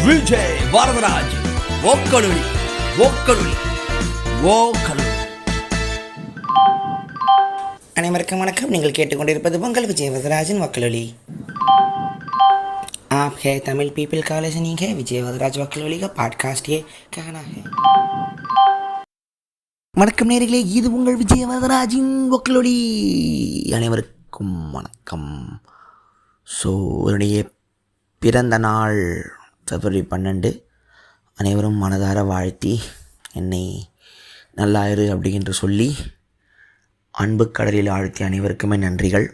விஜய் வரதராஜ் ஓக்கலுளி ஓக்கலுளி ஓக்கலுளி. அனைவருக்கும் வணக்கம். நீங்கள் கேட்டுக்கொண்டிருப்பது உங்கள் விஜய் வரதராஜின் वक्लुली. आप है तमिल पीपल का लिसनिंग है विजय वरदराज वक्लुली का पॉडकास्ट ये कहना है. வணக்கம் நேயர்களே, இது உங்கள் விஜய் வரதராஜின் वक्लुली. அனைவருக்கும் வணக்கம். ஸோ என்னுடைய பிறந்த நாள் February 12. அனைவரும் மனதார வாழ்த்தி என்னை நல்லாயிரு அப்படின்று சொல்லி அன்பு கடலில் ஆழ்த்தி அனைவருக்குமே நன்றிகள்.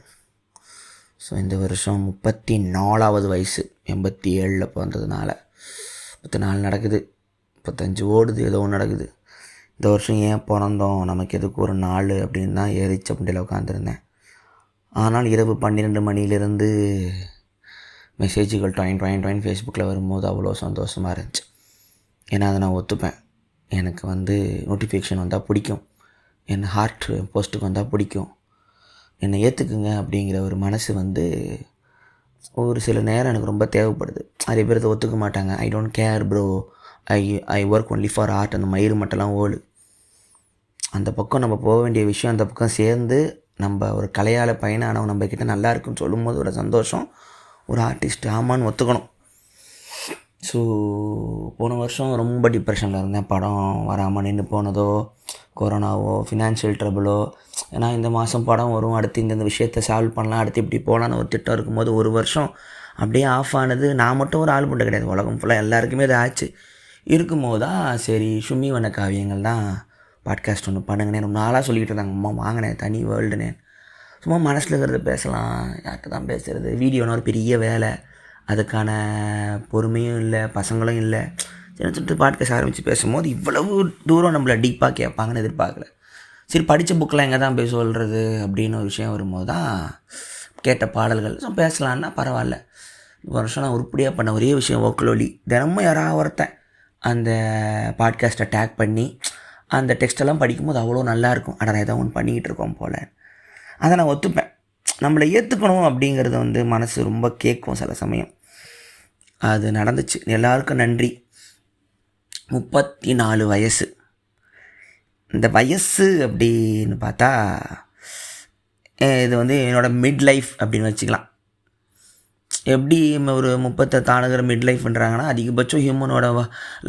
ஸோ இந்த வருஷம் 34வது வயசு, 87 பிறந்ததுனால 34 நடக்குது, 35 ஓடுது, ஏதோ ஒன்று நடக்குது. இந்த வருஷம் ஏன் பிறந்தோம், நமக்கு எதுக்கு ஒரு நாள் அப்படின்னு தான் ஏறிச்ச அப்படியில் உட்காந்துருந்தேன். ஆனால் இரவு 12 மணியிலிருந்து மெசேஜுகள் டாயின் ஃபேஸ்புக்கில் வரும்போது அவ்வளோ சந்தோஷமாக இருந்துச்சு. ஏன்னா அதை நான் ஒத்துப்பேன். எனக்கு நோட்டிஃபிகேஷன் வந்தால் பிடிக்கும், என் ஹார்ட் போஸ்ட்டுக்கு வந்தால் பிடிக்கும், என்னை ஏற்றுக்குங்க அப்படிங்கிற ஒரு மனசு ஒரு சில நேரம் எனக்கு ரொம்ப தேவைப்படுது. நிறைய பேர் அதை ஒத்துக்க மாட்டாங்க. I don't care bro, I work only for art. அந்த மயிறு மட்டும்லாம் ஓடு. அந்த பக்கம் நம்ம போக வேண்டிய விஷயம் அந்த பக்கம் சேர்ந்து நம்ம ஒரு கலையால் பயனானவன் நம்மக்கிட்ட நல்லா இருக்குன்னு சொல்லும்போது ஒரு சந்தோஷம், ஒரு ஆர்டிஸ்ட் ஆமான்னு ஒத்துக்கணும். ஸோ போன வருஷம் ரொம்ப டிப்ரெஷனில் இருந்தேன். படம் வராமல் நின்று போனதோ, கொரோனாவோ, ஃபினான்ஷியல் ட்ரபிளோ. ஏன்னா இந்த மாதம் படம் வரும், அடுத்து இந்த விஷயத்தை சால்வ் பண்ணலாம், அடுத்து இப்படி போகலான்னு ஒரு திட்டம் இருக்கும்போது ஒரு வருஷம் அப்படியே ஆஃப் ஆனது. நான் மட்டும் ஒரு ஆள் பண்ணுறது கிடையாது, உலகம் ஃபுல்லாக எல்லாருக்குமே அது ஆச்சு. இருக்கும்போது தான் சரி சும்மி வண்ண காவியங்கள் தான் பாட்காஸ்ட் ஒன்று பண்ணுங்கண்ணே ரொம்ப நாளாக சொல்லிக்கிட்டு இருந்தாங்க. அம்மா வாங்கினேன் தனி வேர்ல்டுனே. சும்மா மனசில் இருக்கிறத பேசலாம், யார்கிட்ட தான் பேசுகிறது. வீடியோனா ஒரு பெரிய வேலை, அதுக்கான பொறுமையும் இல்லை, பசங்களும் இல்லை. சின்ன சொல்லிட்டு பாட்காஸ்ட் ஆரம்பித்து பேசும்போது இவ்வளவு தூரம் நம்மளை டீப்பாக கேட்பாங்கன்னு எதிர்பார்க்கல. சரி படித்த புக்கெலாம் எங்கே தான் போய் சொல்கிறது அப்படின்னு ஒரு விஷயம் வரும்போது தான் கேட்ட பாடல்கள் பேசலான்னா பரவாயில்ல. வருஷம் நான் உருப்படியாக பண்ண ஒரே விஷயம் வக்லுலி. தினமும் யாராவது ஒருத்தன் அந்த பாட்காஸ்ட்டை டேக் பண்ணி அந்த டெக்ஸ்டெல்லாம் படிக்கும்போது அவ்வளோ நல்லாயிருக்கும். ஆனால் ஏதோ ஒன்று பண்ணிக்கிட்டு இருக்கோம் போல். அதை நான் ஒத்துப்பேன். நம்மளை ஏற்றுக்கணும் அப்படிங்கிறது மனசு ரொம்ப கேட்கும் சில சமயம். அது நடந்துச்சு. எல்லாருக்கும் நன்றி. 34 வயசு. இந்த வயசு அப்படின்னு பார்த்தா இது என்னோடய மிட் லைஃப் அப்படின்னு வச்சுக்கலாம். எப்படி ஒரு 30 தாண்டுகிற மிட் லைஃப்ன்றாங்கன்னா அதிகபட்சம் ஹியூமனோட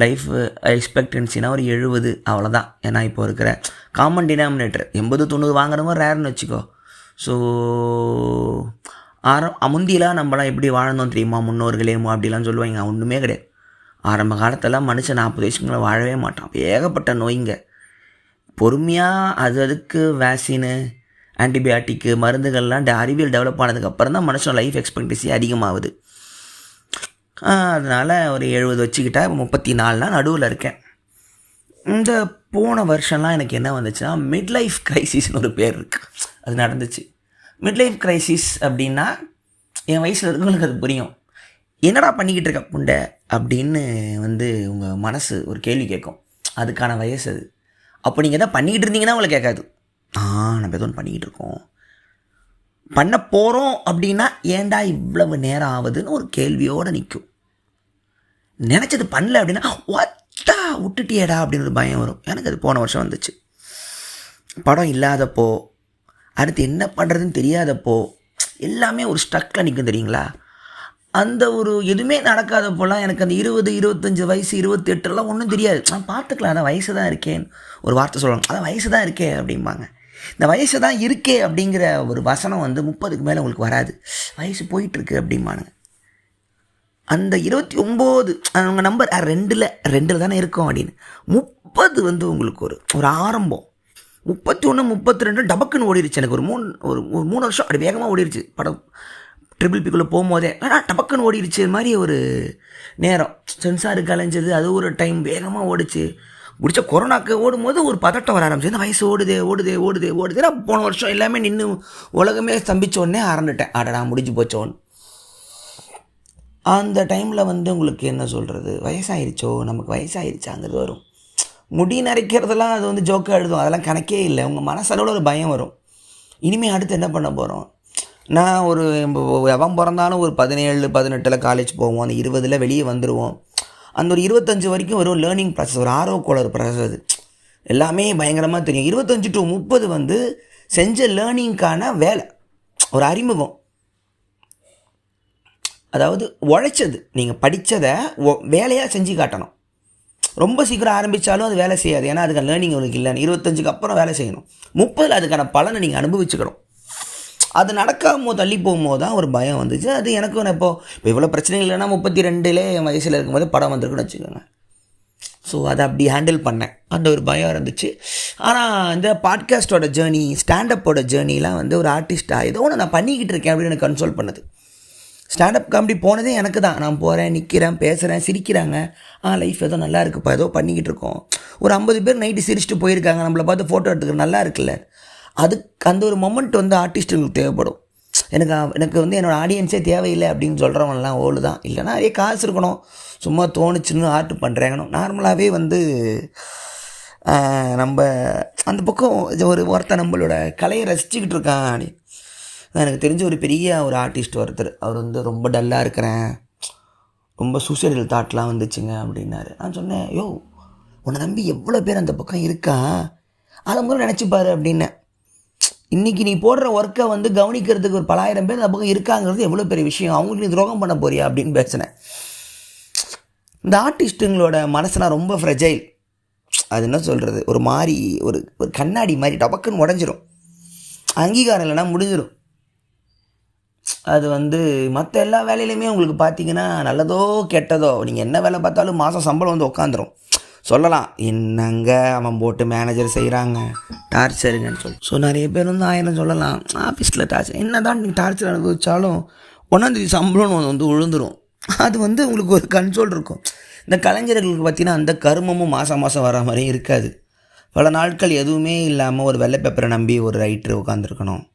லைஃப் எக்ஸ்பெக்டன்சினா ஒரு 70, அவ்வளோதான். ஏன்னா இப்போ இருக்கிற காமன் டினாமினேட்டர் 80-90 வாங்குறவங்க ரேர்னு வச்சுக்கோ. ஸோ முந்தியெலாம் நம்மளாம் எப்படி வாழ்ந்தோம் தெரியுமா, முன்னோர்களேமோ அப்படிலாம் சொல்லுவாங்க. ஒன்றுமே கிடையாது. ஆரம்ப காலத்தெல்லாம் மனுஷன் 40 வயசுக்கு மேலே வாழவே மாட்டான். ஏகப்பட்ட நோய்ங்க. பொறுமையாக அதுக்கு வேக்சினு, ஆன்டிபயாட்டிக்கு, மருந்துகள்லாம் அறிவியல் டெவலப் ஆனதுக்கப்புறம் தான் மனுஷன் லைஃப் எக்ஸ்பெக்டன்சி அதிகமாகுது. அதனால் ஒரு 70 வச்சுக்கிட்டா 34 நடுவில் இருக்கேன். இந்த போன வருஷம்லாம் எனக்கு என்ன வந்துச்சுன்னா மிட் லைஃப் க்ரைசிஸ்னு ஒரு பேர் இருக்குது. அது நடந்துச்சு. மிட் லைஃப் க்ரைசிஸ் அப்படின்னா என் வயசில் இருக்கவங்களுக்கு அது புரியும். என்னடா பண்ணிக்கிட்டு இருக்க புண்டை அப்படின்னு உங்கள் மனசு ஒரு கேள்வி கேட்கும். அதுக்கான வயசு அது. அப்போ நீங்கள் எதாவது பண்ணிக்கிட்டு இருந்தீங்கன்னா உங்களை கேட்காது. நம்ம எதோ ஒன்று பண்ணிக்கிட்டு இருக்கோம், பண்ண போகிறோம் அப்படின்னா ஏன்டா இவ்வளவு நேரம் ஆகுதுன்னு ஒரு கேள்வியோடு நிற்கும். நினச்சது பண்ணல அப்படின்னா ஒத்தா விட்டுட்டியேடா அப்படின்னு ஒரு பயம் வரும். எனக்கு அது போன வருஷம் வந்துச்சு. படம் இல்லாதப்போ, அடுத்து என்ன பண்ணுறதுன்னு தெரியாதப்போ, எல்லாமே ஒரு ஸ்ட்ரக்கில் நிற்கும் தெரியுங்களா. அந்த ஒரு எதுவுமே நடக்காதப்போலாம் எனக்கு அந்த 20, 25 வயசு, 28 ஒன்றும் தெரியாது. நான் பார்த்துக்கலாம், அதான் வயசு தான் இருக்கேன் ஒரு வார்த்தை சொல்லுவாங்க. அதான் வயசு தான் இருக்கே அப்படிம்பாங்க. இந்த வயசு தான் இருக்கே அப்படிங்கிற ஒரு வசனம் 30க்கு மேலே உங்களுக்கு வராது. வயசு போயிட்டுருக்கு அப்படிம்பானுங்க. அந்த 29 அவங்க நம்பர் 2 தானே இருக்கும் அப்படின்னு. 30 உங்களுக்கு ஒரு ஆரம்பம். 31, 32 டபக்குன்னு ஓடிடுச்சு. எனக்கு ஒரு 3 வருஷம் அப்படி வேகமாக ஓடிடுச்சு. படம் ட்ரிபிள் பிக்குள்ளே போகும்போதே டபக்குன்னு ஓடிடுச்சு. இது மாதிரி ஒரு நேரம் சென்சாரு கலைஞ்சது, அது ஒரு டைம் வேகமாக ஓடிச்சு. முடிச்ச கொரோனாக்கு ஓடும்போது ஒரு பதட்டம் வர ஆரம்பிச்சு. இந்த வயசு ஓடுதே. நான் போன வருஷம் எல்லாமே நின்று உலகமே ஸ்தம்பிச்சோடனே ஆரம்பிட்டேன். அடடா முடிஞ்சு போச்சோன்னு. அந்த டைமில் உங்களுக்கு என்ன சொல்கிறது, வயசாயிருச்சோ, நமக்கு வயசாயிருச்சாங்கிறது வரும். முடி நரைக்கிறதெல்லாம் அது ஜோக்காக எழுதும், அதெல்லாம் கணக்கே இல்லை. உங்கள் மனசளவில் ஒரு பயம் வரும். இனிமேல் அடுத்து என்ன பண்ண போகிறோம். நான் எவன் பிறந்தாலும் ஒரு 17, 18 காலேஜ் போவோம், அந்த 20 வெளியே வந்துடுவோம். அந்த ஒரு 25 வரைக்கும் ஒரு லேர்னிங் ப்ராசஸ், ஒரு ஆர்வ கோளர் ப்ராசஸ். அது எல்லாமே பயங்கரமாக தெரியும். 25 to 30 வந்து செஞ்ச லேர்னிங்க்கான வேலை, ஒரு அறிமுகம். அதாவது உழைச்சது, நீங்கள் படித்ததை வேலையாக செஞ்சு காட்டணும். ரொம்ப சீக்கிரம் ஆரம்பித்தாலும் அது வேலை செய்யாது, ஏன்னா அதுக்கான லேர்னிங் உங்களுக்கு இல்லைன்னு. 25க்கு அப்புறம் வேலை செய்யணும். 30 அதுக்கான பலனை நீங்கள் அனுபவிச்சுக்கணும். அது நடக்காம தள்ளி போகும்போது தான் ஒரு பயம் வந்துச்சு. அது எனக்கும் இப்போ இவ்வளோ பிரச்சனைகள் இல்லைன்னா 32 என் வயசில் இருக்கும்போது படம் வந்திருக்குன்னு வச்சுக்கோங்க. ஸோ அதை அப்படி ஹேண்டில் பண்ணேன். அந்த ஒரு பயம் இருந்துச்சு. ஆனால் இந்த பாட்காஸ்ட்டோட ஜேர்னி, ஸ்டாண்டப்போட ஜேர்னிலாம் வந்து ஒரு ஆர்டிஸ்ட்டாக ஏதோ ஒன்று நான் பண்ணிக்கிட்டு இருக்கேன் அப்படின்னு எனக்கு கன்சோல் பண்ணுது. ஸ்டாண்டப் காமெடி போனதே எனக்கு தான். நான் போகிறேன், நிற்கிறேன், பேசுகிறேன், சிரிக்கிறாங்க. லைஃப் ஏதோ நல்லா இருக்குப்பா, ஏதோ பண்ணிக்கிட்டு இருக்கோம். ஒரு 50 பேர் நைட்டு சிரிச்சுட்டு போயிருக்காங்க, நம்மளை பார்த்து ஃபோட்டோ எடுத்துக்கிற நல்லா இருக்குல்ல. அதுக்கு அந்த ஒரு மொமெண்ட் வந்து ஆர்டிஸ்ட்டுங்களுக்கு தேவைப்படும். எனக்கு வந்து என்னோடய ஆடியன்ஸே தேவையில்லை அப்படின்னு சொல்கிறவங்கலாம் ஓடு தான். இல்லைனா நிறைய காசு இருக்கணும், சும்மா தோணுச்சுன்னு ஆர்ட் பண்ணுறாங்கன்னு. நார்மலாகவே வந்து நம்ம அந்த பக்கம் ஒருத்தர் நம்மளோட கலையை ரசிச்சுக்கிட்டு இருக்கான். எனக்கு தெரிஞ்ச ஒரு பெரிய ஒரு ஆர்டிஸ்ட் ஒருத்தர், அவர் வந்து ரொம்ப டல்லாக இருக்கிறேன், ரொம்ப சூசைடல் தாட்லாம் வந்துச்சுங்க அப்படின்னாரு. நான் சொன்னேன், யோ உன்னை நம்பி எவ்வளோ பேர் அந்த பக்கம் இருக்கா, அதை முதல்ல நினச்சிப்பாரு அப்படின்னேன். இன்றைக்கி நீ போடுற ஒர்க்கை வந்து கவனிக்கிறதுக்கு ஒரு 10,000 பேர் அந்த பக்கம் இருக்காங்கிறது எவ்வளோ பெரிய விஷயம். அவங்களுக்கு நீ துரோகம் பண்ண போறியா அப்படின்னு பேசினேன். இந்த ஆர்டிஸ்ட்டுங்களோட மனசுலாம் ரொம்ப ஃப்ரெஜைல். அது என்ன சொல்கிறது, ஒரு மாதிரி ஒரு கண்ணாடி மாதிரி டபக்குன்னு உடஞ்சிரும். அங்கீகாரம் இல்லைன்னா முடிஞ்சிடும். அது வந்து மற்ற எல்லா வேலையிலையுமே உங்களுக்கு பார்த்தீங்கன்னா நல்லதோ கெட்டதோ நீங்கள் என்ன வேலை பார்த்தாலும் மாதம் சம்பளம் வந்து உட்காந்துரும். சொல்லலாம், என்னங்க அவன் போட்டு மேனேஜர் செய்கிறாங்க டார்ச்சருங்கன்னு சொல்லி. ஸோ நிறைய பேர் வந்து 1000 சொல்லலாம், ஆஃபீஸில் டார்ச்சர். என்ன தான் நீங்கள் டார்ச்சர் அனுபவிச்சாலும் 1ஆம் தேதி சம்பளம் வந்து விழுந்துடும். அது வந்து உங்களுக்கு ஒரு கன்சோல் இருக்கும். இந்த கலைஞர்களுக்கு பார்த்தீங்கன்னா அந்த கருமமும் மாதம் வர மாதிரியும் இருக்காது. பல நாட்கள் எதுவுமே இல்லாமல் ஒரு வெள்ளை பேப்பரை நம்பி ஒரு ரைட்டர் உட்காந்துருக்கணும்.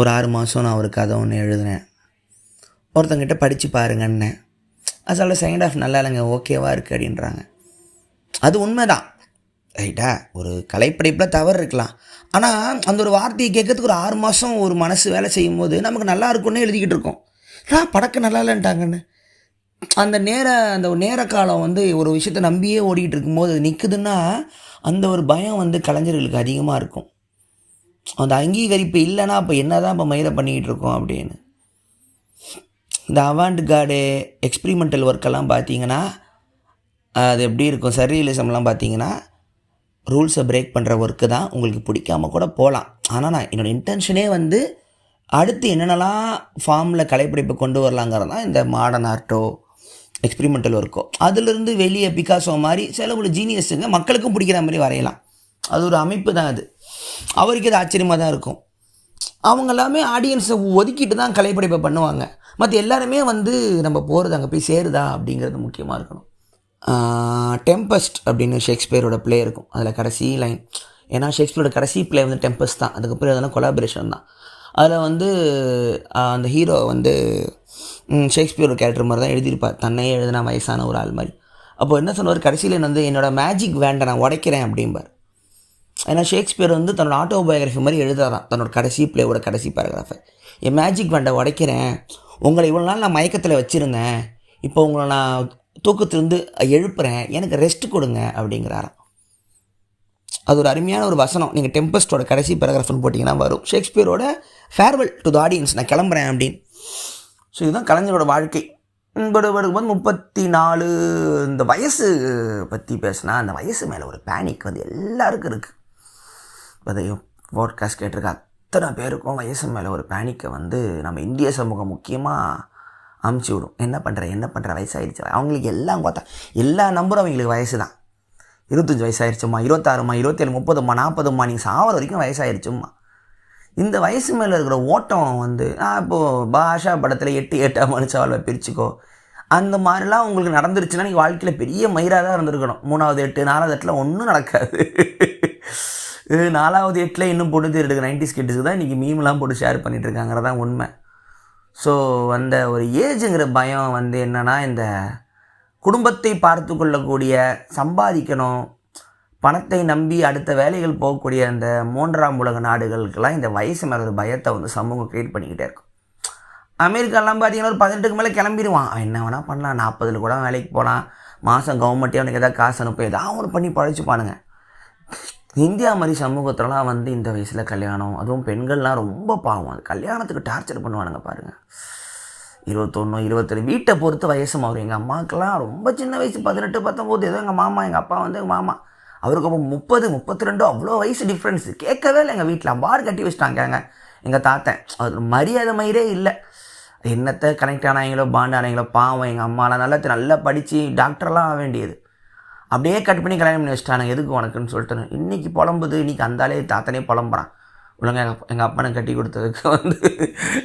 ஒரு 6 மாதம் நான் ஒரு கதை ஒன்று எழுதினேன், ஒருத்தங்கிட்ட படித்து பாருங்கன்னேன். அசால செகண்ட் ஹாஃப் நல்லா இல்லைங்க, ஓகேவா இருக்குது அப்படின்றாங்க. அது உண்மை தான், ரைட்டா? ஒரு கலைப்படைப்பில் தவறு இருக்கலாம். ஆனால் அந்த ஒரு வார்த்தையை கேட்கறதுக்கு ஒரு 6 மாதம் ஒரு மனசு வேலை செய்யும் போது நமக்கு நல்லா இருக்குன்னு எழுதிக்கிட்டு இருக்கோம். படக்கு நல்லா இல்லைன்ட்டாங்கன்னு. அந்த நேர காலம் வந்து ஒரு விஷயத்தை நம்பியே ஓடிக்கிட்டு இருக்கும்போது அது நிற்குதுன்னா அந்த ஒரு பயம் வந்து கலைஞர்களுக்கு அதிகமாக இருக்கும். அந்த அங்கீகரிப்பு இல்லைன்னா அப்போ என்ன தான் இப்போ மயிரை பண்ணிக்கிட்டு இருக்கோம் அப்படின்னு. இந்த அவாண்ட் கார்டு எக்ஸ்பிரிமெண்டல் ஒர்க்கெல்லாம் பார்த்தீங்கன்னா அது எப்படி இருக்கும், சர்ரியலிசம்லாம் பார்த்தீங்கன்னா ரூல்ஸை பிரேக் பண்ணுற ஒர்க்கு தான். உங்களுக்கு பிடிக்காமல் கூட போகலாம். ஆனால் நான் என்னோடய இன்டென்ஷனே வந்து அடுத்து என்னென்னலாம் ஃபார்மில் கலைப்படைப்பை கொண்டு வரலாங்கிறது தான் இந்த மாடர்ன் ஆர்ட்டோ எக்ஸ்பிரிமெண்டல் ஒர்க்கோ. அதிலிருந்து வெளியே பிகாசோ மாதிரி சில ஒரு ஜீனியஸுங்க மக்களுக்கும் பிடிக்கிற மாதிரி வரையலாம். அது ஒரு அமைப்பு தான். அது அவருக்கு அது ஆச்சரியமாக தான் இருக்கும். அவங்க எல்லாமே ஆடியன்ஸை ஒதுக்கிட்டு தான் கலைப்படைப்பை பண்ணுவாங்க. மற்ற எல்லாருமே வந்து நம்ம போகிறது அங்கே போய் சேருதா அப்படிங்கிறது முக்கியமாக இருக்கணும். டெம்பஸ்ட் அப்படின்னு ஷேக்ஸ்பியரோட ப்ளே இருக்கும். அதில் கடைசி லைன், ஏன்னா ஷேக்ஸ்பியரோட கடைசி ப்ளே வந்து டெம்பஸ்ட் தான். அதுக்கப்புறம் அதெல்லாம் கொலாபரேஷன் தான். அதில் வந்து அந்த ஹீரோ வந்து ஷேக்ஸ்பியரோட கேரக்டர் மாதிரி தான் எழுதியிருப்பார், தன்னையே எழுதினா வயசான ஒரு ஆள் மாதிரி. அப்போது என்ன சொன்னார், கடைசியில் வந்து என்னோடய மேஜிக் வேண்டை நான் உடைக்கிறேன் அப்படிம்பார். ஏன்னா ஷேக்ஸ்பியர் வந்து தன்னோட ஆட்டோபயோகிராஃபி மாதிரி எழுதுறான் தன்னோட கடைசி பிளேவோட கடைசி பேராகிராஃபை. என் மேஜிக் வேண்டை உடைக்கிறேன், உங்களை இவ்வளோ நாள் நான் மயக்கத்தில் வச்சுருந்தேன், இப்போ உங்களை நான் தூக்கத்திலிருந்து எழுப்புறேன், எனக்கு ரெஸ்ட் கொடுங்க அப்படிங்கிறாராம். அது ஒரு அருமையான ஒரு வசனம். நீங்கள் டெம்பஸ்டோட கடைசி பேராகிராஃப்னு போட்டிங்கன்னா வரும், ஷேக்ஸ்பியரோட ஃபேர்வெல் டு த ஆடியன்ஸ், நான் கிளம்புறேன் அப்படின்னு. ஸோ இதுதான் கலைஞரோட வாழ்க்கை. வந்து 34. இந்த வயசு பற்றி பேசினா அந்த வயசு மேலே ஒரு பேனிக் வந்து எல்லாருக்கும் இருக்குது. அதையும் பாட்காஸ்ட் கேட்டிருக்க அத்தனை பேருக்கும் வயசு மேலே ஒரு பேனிக்கை வந்து நம்ம இந்திய சமூகம் முக்கியமாக அமுச்சு விடும். என்ன பண்ணுற வயசாகிடுச்சு அவங்களுக்கு. எல்லாம் பார்த்தா எல்லா நம்பரும் அவங்களுக்கு வயசு தான். 25 வயசாகிடுச்சும்மா, 26ம்மா, 27, 30ம்மா, 40ம்மா, நீங்கள் சாவர வரைக்கும் வயசாகிடுச்சும்மா. இந்த வயசு மேலே இருக்கிற ஓட்டம் வந்து இப்போது பாஷா படத்தில் 8 மனுஷாவில் பிரிச்சுக்கோ அந்த மாதிரிலாம் உங்களுக்கு நடந்துருச்சுன்னா நீங்கள் வாழ்க்கையில் பெரிய மயிராக தான் இருந்திருக்கணும். 3வது 8, 4வது 8 ஒன்றும் நடக்காது. 4வது 8 இன்னும் போட்டு எடுக்க 90s கிட்ஸுக்கு தான் இன்றைக்கி மீம்லாம் போட்டு ஷேர் பண்ணிகிட்ருக்காங்கிறதான் உண்மை. ஸோ அந்த ஒரு ஏஜுங்கிற பயம் வந்து என்னென்னா, இந்த குடும்பத்தை பார்த்து கொள்ளக்கூடிய, சம்பாதிக்கணும், பணத்தை நம்பி அடுத்த வேலைகள் போகக்கூடிய அந்த 3ஆம் உலக நாடுகளுக்கெல்லாம் இந்த வயசு மேலே ஒரு பயத்தை வந்து சமூகம் க்ரியேட் பண்ணிக்கிட்டே இருக்கும். அமெரிக்காலாம் பார்த்தீங்கன்னா ஒரு 18க்கு மேலே கிளம்பிடுவான், அவன் என்ன வேணால் பண்ணலாம், 40 கூட வேலைக்கு போகலாம், மாதம் கவர்மெண்ட்டே அவனுக்கு எதாவது காசு அனுப்ப ஏதாவது ஒன்று பண்ணி பழைச்சிப்பானுங்க. இந்தியா மாதிரி சமூகத்துலலாம் வந்து இந்த வயசில் கல்யாணம், அதுவும் பெண்கள்லாம் ரொம்ப பாவம். அது கல்யாணத்துக்கு டார்ச்சர் பண்ணுவானுங்க பாருங்கள். 21 22 வீட்டை பொறுத்து வயசு மாறும். எங்கள் அம்மாவுக்கெல்லாம் ரொம்ப சின்ன வயசு 18 19. ஏதோ எங்கள் மாமா, எங்கள் அப்பா வந்து எங்கள் மாமா அவருக்கு அப்போ 30 32 அவ்வளோ வயசு டிஃப்ரென்ஸு. கேட்கவே இல்லை. எங்கள் வீட்டில் பார் கட்டி வச்சிட்டாங்க எங்கள் தாத்தன். அது மரியாதை மயிரே இல்லை. என்னத்தை கனெக்ட் ஆனாங்களோ பாண்ட் ஆனாங்களோ பாவம். எங்கள் அம்மாலாம் நல்லா படித்து டாக்டர்லாம் ஆக வேண்டியது. அப்படியே கட் பண்ணி கல்யாணம் பண்ணி வச்சிட்டானுங்க. எதுக்கு உனக்குன்னு சொல்லிட்டு இன்றைக்கி புலம்புது. இன்றைக்கி அந்தாலே தாத்தனே புலம்புறான். ஒழுங்காக எங்கள் அப்பனை கட்டி கொடுத்ததுக்கு வந்து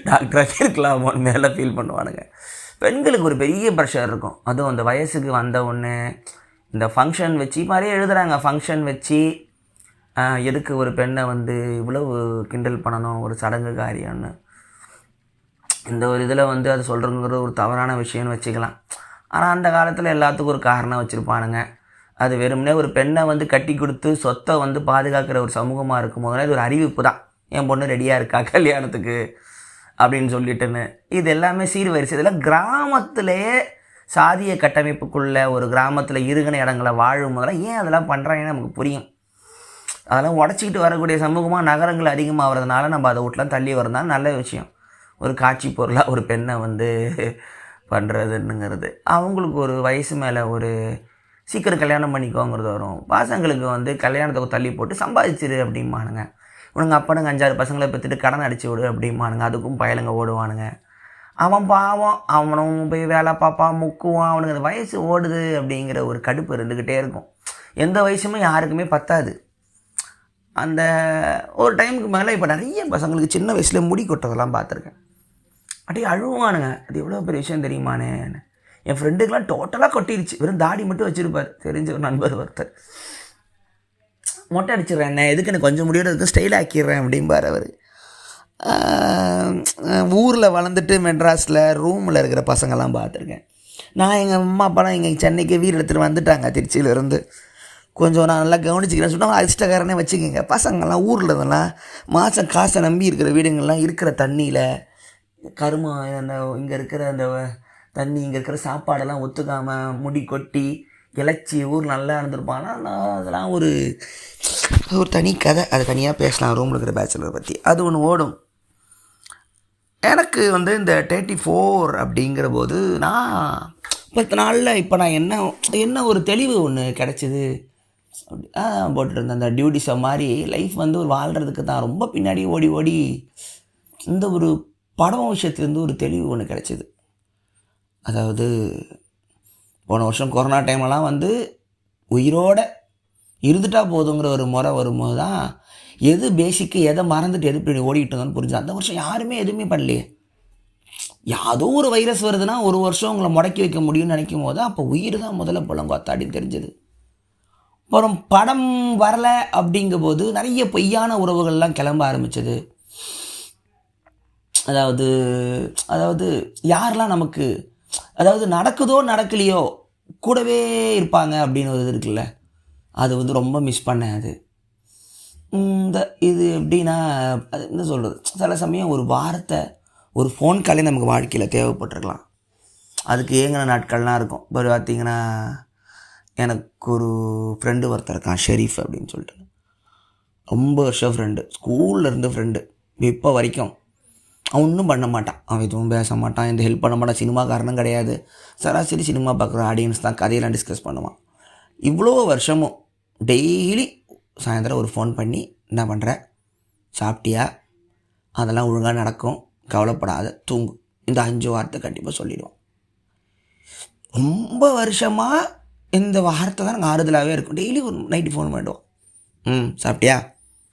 டாக்டராக இருக்கலாமோன்னு மேலே ஃபீல் பண்ணுவானுங்க. பெண்களுக்கு ஒரு பெரிய ப்ரெஷர் இருக்கும். அதுவும் அந்த வயசுக்கு வந்த ஒன்று இந்த ஃபங்க்ஷன் வச்சு மாதிரியே எழுதுகிறாங்க. ஃபங்க்ஷன் வச்சு எதுக்கு ஒரு பெண்ணை வந்து இவ்வளவு கிண்டல் பண்ணணும் ஒரு சடங்கு காரியம்னு. இந்த ஒரு இதில் வந்து அது சொல்கிறங்கிற ஒரு தவறான விஷயம்னு வச்சுக்கலாம். ஆனால் அந்த காலத்தில் எல்லாத்துக்கும் ஒரு காரணம் வச்சுருப்பானுங்க. அது வெறுமனே ஒரு பெண்ணை வந்து கட்டி கொடுத்து சொத்தை வந்து பாதுகாக்கிற ஒரு சமூகமாக இருக்கும் போதுனா இது ஒரு அறிவிப்பு தான். என் பொண்ணு ரெடியாக இருக்கா கல்யாணத்துக்கு அப்படின்னு சொல்லிட்டுன்னு. இது எல்லாமே சீர்வரிசை. இதெல்லாம் கிராமத்திலேயே சாதிய கட்டமைப்புக்குள்ளே ஒரு கிராமத்தில் இருகின இடங்களை வாழும் போதெல்லாம் ஏன் அதெல்லாம் பண்ணுறாங்கன்னு நமக்கு புரியும். அதெல்லாம் உடச்சிக்கிட்டு வரக்கூடிய சமூகமாக நகரங்கள் அதிகமாகிறதுனால நம்ம அதை வீட்டிலாம் தள்ளி வரதுனால நல்ல விஷயம். ஒரு காட்சி பொருளாக ஒரு பெண்ணை வந்து பண்ணுறதுன்னுங்கிறது அவங்களுக்கு ஒரு வயசு மேலே ஒரு சீக்கிரம் கல்யாணம் பண்ணிக்கோங்கிறது வரும். பசங்களுக்கு வந்து கல்யாணத்தை தள்ளி போட்டு சம்பாதிச்சிரு அப்படிம்பானுங்க. உனக்கு அப்பனுங்க 5-6 பசங்களை பெற்றுட்டு கடன் அடிச்சு விடு அப்படிம்பானுங்க. அதுக்கும் பயலுங்க ஓடுவானுங்க. அவன் பாவம், அவனும் போய் வேலை பார்ப்பான், முக்குவான். அவனுக்கு அந்த வயசு ஓடுது அப்படிங்கிற ஒரு கடுப்பு இருந்துக்கிட்டே இருக்கும். எந்த வயசுமே யாருக்குமே பத்தாது. அந்த ஒரு டைமுக்கு மேலே இப்போ நிறைய பசங்களுக்கு சின்ன வயசில் முடி கொட்டதெல்லாம் பார்த்துருக்கேன். அப்படியே அழுவானுங்க. அது எவ்வளோ பெரிய விஷயம் தெரியுமானே. என் ஃப்ரெண்டுக்கெலாம் டோட்டலாக கொட்டிடுச்சு. வெறும் தாடி மட்டும் வச்சுருப்பார். தெரிஞ்ச ஒரு நண்பர் ஒருத்தர். மொட்டை அடிச்சிடுறேன் என்ன எதுக்கு எனக்கு கொஞ்சம் முடியோட இருக்கும் ஸ்டைல் ஆக்கிடுறேன் அப்படிம்பார் அவர். ஊரில் வளர்ந்துட்டு மெட்ராஸில் ரூமில் இருக்கிற பசங்கள்லாம் பார்த்துருக்கேன். நான் எங்கள் அம்மா அப்பாலாம் எங்கள் சென்னைக்கு வீடு எடுத்துகிட்டு வந்துட்டாங்க திருச்சியிலேருந்து. கொஞ்சம் நான் நல்லா கவனிச்சிக்கிறேன் சொன்னால் அதிர்ஷ்டக்காரனே வச்சுக்கோங்க. பசங்கள்லாம் ஊரில் இருந்தெல்லாம் மாதம் காசை நம்பி இருக்கிற வீடுங்கள்லாம் இருக்கிற தண்ணியில் கரும அந்த இங்கே இருக்கிற அந்த தண்ணி இங்கே இருக்கிற சாப்பாடெல்லாம் ஒத்துக்காமல் முடி கொட்டி இலச்சி ஊர் நல்லா இருந்திருப்பாங்கன்னா அதெல்லாம் ஒரு தனி கதை. அது தனியாக பேசலாம் ரூமில் இருக்கிற பேச்சுலரை பற்றி. அது ஒன்று ஓடும். எனக்கு வந்து இந்த 34 அப்படிங்கிற போது நான் 10 நாளில் இப்போ நான் என்ன ஒரு தெளிவு ஒன்று கிடச்சிது. அப்படி போட்டுருந்தேன். அந்த டியூட்டிஸை மாதிரி லைஃப் வந்து ஒரு வாழ்கிறதுக்கு தான் ரொம்ப பின்னாடி ஓடி ஓடி இந்த ஒரு படம் விஷயத்துலேருந்து ஒரு தெளிவு ஒன்று கிடச்சிது. அதாவது போன வருஷம் கொரோனா டைம்லலாம் வந்து உயிரோடு இருந்துட்டா போதுங்கிற ஒரு முறை வரும்போது தான் எது பேசிக்கு எதை மறந்துட்டு எது இப்படி ஓடிக்கிட்டு இருந்தோன்னு புரிஞ்சு. அந்த வருஷம் யாருமே எதுவுமே பண்ணலையே. ஏதோ ஒரு வைரஸ் வருதுன்னா ஒரு வருஷம் உங்களை முடக்கி வைக்க முடியும்னு நினைக்கும் போது அப்போ உயிர் தான் முதல்ல புலங்கொத்தாடின்னு தெரிஞ்சது. அப்புறம் படம் வரலை அப்படிங்கும்போது நிறைய பொய்யான உறவுகள்லாம் கிளம்ப ஆரம்பிச்சது. அதாவது யாரெல்லாம் நமக்கு நடக்குதோ நடக்கலையோ கூடவே இருப்பாங்க அப்படின்னு ஒரு இது இருக்குல்ல, அது வந்து ரொம்ப மிஸ் பண்ணேன். அது இது எப்படின்னா அது என்ன சொல்கிறது, சில சமயம் ஒரு வாரத்தை ஒரு ஃபோன் காலே நமக்கு வாழ்க்கையில் தேவைப்பட்டிருக்கலாம். அதுக்கு ஏங்கின நாட்கள்லாம் இருக்கும். இப்போ பார்த்திங்கன்னா எனக்கு ஒரு ஃப்ரெண்டு ஒருத்தர் இருக்கான், ஷெரீஃப் அப்படின்னு சொல்லிட்டு. ரொம்ப வருஷம் ஃப்ரெண்டு, ஸ்கூல்லேருந்து ஃப்ரெண்டு. இப்போ வரைக்கும் அவன் ஒன்றும் பண்ண மாட்டான், அவன் எதுவும் பேச மாட்டான், எந்த ஹெல்ப் பண்ண மாட்டான். சினிமா காரணம் கிடையாது, சராசரி சினிமா பார்க்குற ஆடியன்ஸ் தான், கதையெல்லாம் டிஸ்கஸ் பண்ணுவான். இவ்வளோ வருஷமும் டெய்லி சாயந்தரம் ஒரு ஃபோன் பண்ணி என்ன பண்ணுற, சாப்பிட்டியா, அதெல்லாம் ஒழுங்காக நடக்கும், கவலைப்படாத, தூங்கு, இந்த 5 வார்த்தை கண்டிப்பாக சொல்லிடுவோம். ரொம்ப வருஷமாக இந்த வார்த்தை தான் நாங்கள் ஆறுதலாகவே இருக்கும். டெய்லி ஒரு நைட்டு ஃபோன் பண்ணிடுவோம். சாப்பிட்டியா,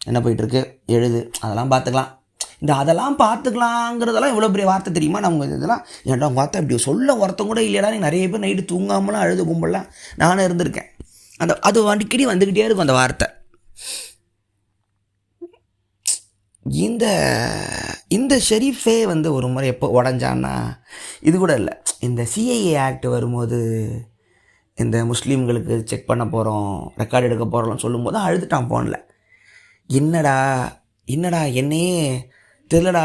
என்ன போயிட்டுருக்கு, எழுது, அதெல்லாம் பார்த்துக்கலாம். இந்த அதெல்லாம் பார்த்துக்கலாங்கிறதெல்லாம் இவ்வளோ பெரிய வார்த்தை தெரியுமா நமக்கு. இதெல்லாம் ஏன்டா வார்த்தை இப்படி சொல்ல ஒருத்தம் கூட இல்லைடா. நீ நிறைய பேர் நைட்டு தூங்காமலாம் அழுது கும்பலாம் நானும் இருந்திருக்கேன். அது அடிக்கடி வந்துக்கிட்டே இருக்கும் அந்த வார்த்தை. இந்த ஷெரீஃபே வந்து ஒரு முறை எப்போ உடஞ்சான்னா, இது கூட இல்லை, இந்த சிஐஏ ஆக்ட் வரும்போது இந்த முஸ்லீம்களுக்கு செக் பண்ண போகிறோம், ரெக்கார்டு எடுக்க போகிறோம்னு சொல்லும்போது அழுதுட்டான் ஃபோனில். என்னடா என்னையே தெரியலடா.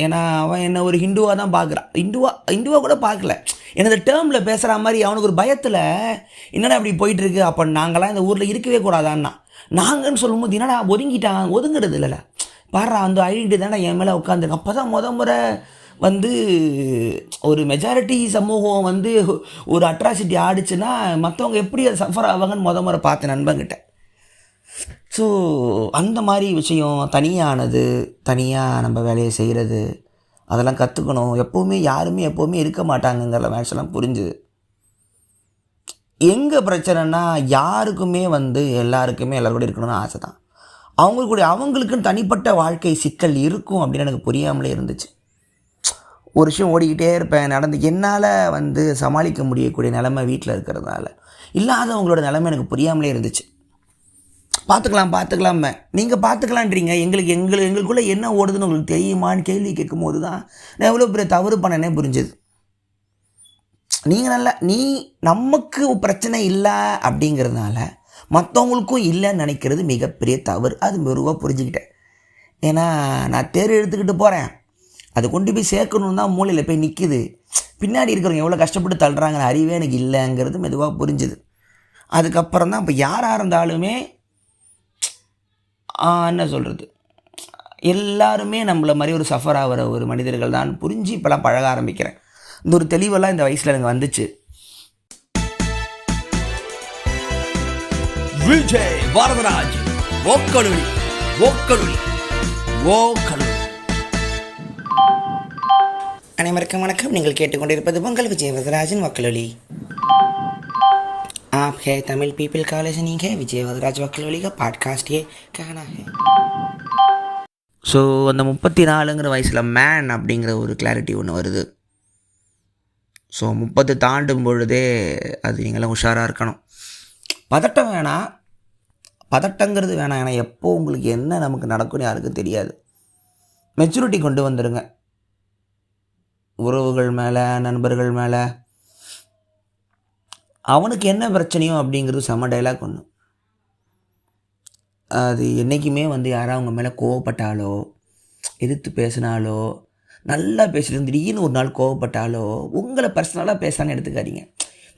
ஏன்னா அவன் என்ன ஒரு ஹிந்துவாக தான் பார்க்குறான். ஹிந்துவா கூட பார்க்கல, எனது டேர்மில் பேசுகிற மாதிரி அவனுக்கு ஒரு பயத்தில் என்னடா இப்படி போயிட்டுருக்கு, அப்போ நாங்களாம் இந்த ஊரில் இருக்கவே கூடாதான்னா. நாங்கன்னு சொல்லும்போது என்னடா ஒதுங்கிட்டான், ஒதுங்கிறது இல்லைல்ல. பாடுறா அந்த ஐடென்டி தானே என் மேலே உட்காந்துருக்கு. அப்போ தான் முறை வந்து ஒரு மெஜாரிட்டி சமூகம் வந்து ஒரு அட்ராசிட்டி ஆடிச்சுன்னா மற்றவங்க எப்படி அதை சஃபர் ஆவாங்கன்னு முறை பார்த்தேன் நண்பங்கிட்ட. ஸோ அந்த மாதிரி விஷயம் தனியானது, தனியாக நம்ம வேலையை செய்கிறது, அதெல்லாம் கற்றுக்கணும். எப்போவுமே யாருமே எப்போவுமே இருக்க மாட்டாங்கங்கிற மேட்ச்லாம் புரிஞ்சுது. எங்கே பிரச்சனைனா யாருக்குமே வந்து எல்லாருக்குமே எல்லோரும் கூட இருக்கணும்னு ஆசை தான். அவங்களுக்குன்னு தனிப்பட்ட வாழ்க்கை சிக்கல் இருக்கும் அப்படின்னு எனக்கு புரியாமலே இருந்துச்சு. ஒரு விஷயம் ஓடிக்கிட்டே இருப்பேன், நடந்து என்னால் வந்து சமாளிக்க முடியக்கூடிய நிலைமை வீட்டில் இருக்கிறதுனால இல்லாதவங்களோட நிலைமை எனக்கு புரியாமலே இருந்துச்சு. பார்த்துக்கலாம் நீங்கள் பார்த்துக்கலான்றீங்க, எங்களுக்குள்ளே என்ன ஓடுதுன்னு உங்களுக்கு தெரியுமான்னு கேள்வி கேட்கும் போது தான் நான் எவ்வளோ பெரிய தவறு பண்ணனே புரிஞ்சுது. நமக்கு பிரச்சனை இல்லை அப்படிங்கிறதுனால மற்றவங்களுக்கும் இல்லைன்னு நினைக்கிறது மிகப்பெரிய தவறு. அது மெருவாக புரிஞ்சுக்கிட்டேன். ஏன்னா நான் தேர் எடுத்துக்கிட்டு போகிறேன், அது கொண்டு போய் சேர்க்கணுன்னு தான் மூலையில் போய் நிற்கிது. பின்னாடி இருக்கிறவங்க எவ்வளோ கஷ்டப்பட்டு தள்ளுறாங்கன்னு அறிவே எனக்கு இல்லைங்கிறது மெதுவாக புரிஞ்சுது. அதுக்கப்புறம் தான் இப்போ யாராக இருந்தாலுமே என்ன சொல்கிறது, எல்லாருமே நம்மளை மாதிரி ஒரு சஃபர் ஆகிற ஒரு மனிதர்கள் தான் புரிஞ்சு இப்போலாம் பழக ஆரம்பிக்கிறேன். இந்த ஒரு தெளிவெல்லாம் இந்த வயசில் எனக்கு வந்துச்சு. விஜய் வரதராஜ் ஓக்கலுளி ஓக்கலுளி ஓக்கலுளி. அனைவருக்கும் வணக்கம். நீங்கள் கேட்டுக்கொண்டிருப்பது உங்கள் விஜய் வரதராஜின் வக்கலொலி. आप है तमिल पीपल का लिसनिंग है विजय वदराज वकलोली का पॉडकास्ट ये कहना है. ஸோ அந்த 34ங்கிற வயசில் மேன் அப்படிங்கிற ஒரு கிளாரிட்டி ஒன்று வருது. ஸோ 30 தாண்டும் பொழுதே அது நீங்களாம் உஷாராக இருக்கணும். பதட்டம் வேணாம், பதட்டங்கிறது வேணாம். ஏன்னா எப்போ உங்களுக்கு என்ன நமக்கு நடக்கும்னு யாருக்கும் தெரியாது. மெச்சூரிட்டி கொண்டு வந்துடுங்க. உறவுகள் மேலே, நண்பர்கள் மேலே அவனுக்கு என்ன பிரச்சனையோ அப்படிங்கிறது செம்ம டைலாக் ஒன்று. அது என்றைக்குமே வந்து யாராவது அவங்க மேலே கோவப்பட்டாலோ, எதிர்த்து பேசினாலோ, நல்லா பேசிட்டு திடீர்னு ஒரு நாள் கோவப்பட்டாலோ உங்களை பர்சனலாக பேசான்னு எடுத்துக்காதீங்க.